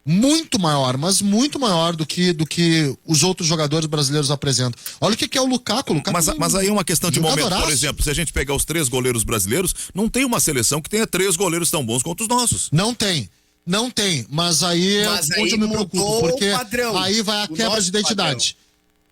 muito maior, mas muito maior do que os outros jogadores brasileiros apresentam. Olha o que é o Lukaku. Mas aí é uma questão de momento. Por exemplo, se a gente pegar os 3 goleiros brasileiros, não tem uma seleção que tenha 3 goleiros tão bons quanto os nossos. Não tem, mas aí é onde eu me preocupo, porque aí vai a quebra de identidade.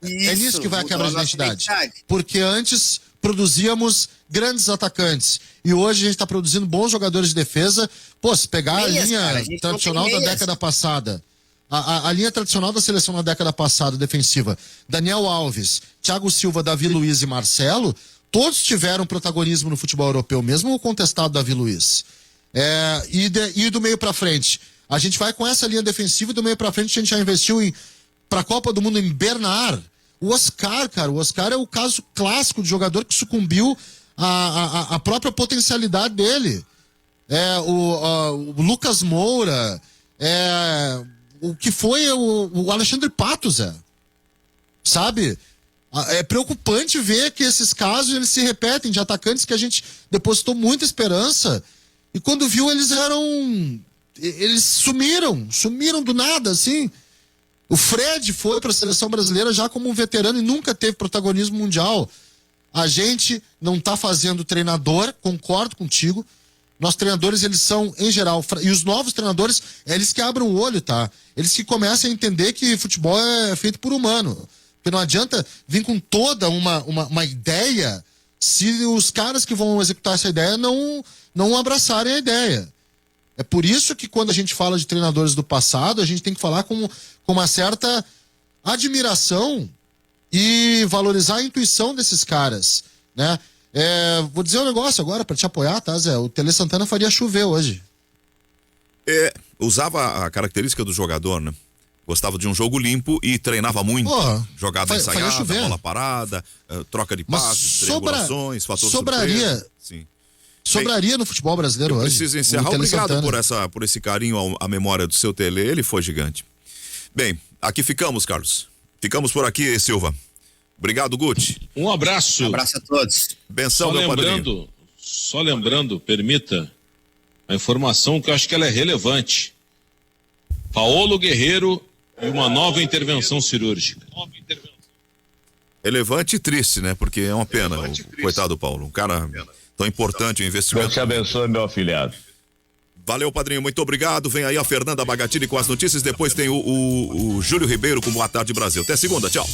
É nisso que vai a quebra de identidade. Porque antes produzíamos grandes atacantes e hoje a gente está produzindo bons jogadores de defesa. Pô, se pegar a linha tradicional da década passada, a linha tradicional da seleção na década passada, defensiva, Daniel Alves, Thiago Silva, Davi Luiz e Marcelo, todos tiveram protagonismo no futebol europeu, mesmo o contestado Davi Luiz. E do meio pra frente, a gente vai com essa linha defensiva e do meio pra frente a gente já investiu pra Copa do Mundo em Bernard. O Oscar é o caso clássico de jogador que sucumbiu à própria potencialidade dele. O Lucas Moura, o que foi o Alexandre Pato, Zé. Sabe? É preocupante ver que esses casos eles se repetem de atacantes que a gente depositou muita esperança e quando viu eles sumiram do nada, assim. O Fred foi para a seleção brasileira já como um veterano e nunca teve protagonismo mundial. A gente não tá fazendo treinador, concordo contigo. Nossos treinadores, eles são, em geral, e os novos treinadores, eles que abrem o olho, tá? Eles que começam a entender que futebol é feito por humano. Porque não adianta vir com toda uma ideia se os caras que vão executar essa ideia não abraçarem a ideia. É por isso que quando a gente fala de treinadores do passado, a gente tem que falar com uma certa admiração e valorizar a intuição desses caras, né? Vou dizer um negócio agora pra te apoiar, tá, Zé? O Tele Santana faria chover hoje. Usava a característica do jogador, né? Gostava de um jogo limpo e treinava muito. Jogada ensaiada, bola parada, troca de passes, triangulações, fatores sobraria. Sim. Sobraria no futebol brasileiro hoje. Preciso encerrar. Obrigado por esse carinho à memória do seu Tele. Ele foi gigante. Bem, aqui ficamos, Carlos. Ficamos por aqui, Silva. Obrigado, Guti. Um abraço. Um abraço a todos. Benção, meu padrinho. Só lembrando, permita, a informação que eu acho que ela é relevante. Paulo Guerreiro e uma nova intervenção cirúrgica. Relevante e triste, né? Porque é uma pena, coitado do Paulo. Um cara tão importante, um investimento. Deus te abençoe, meu afilhado. Valeu, padrinho, muito obrigado. Vem aí a Fernanda Bagatini com as notícias. Depois tem o Júlio Ribeiro com Boa Tarde Brasil. Até segunda, tchau.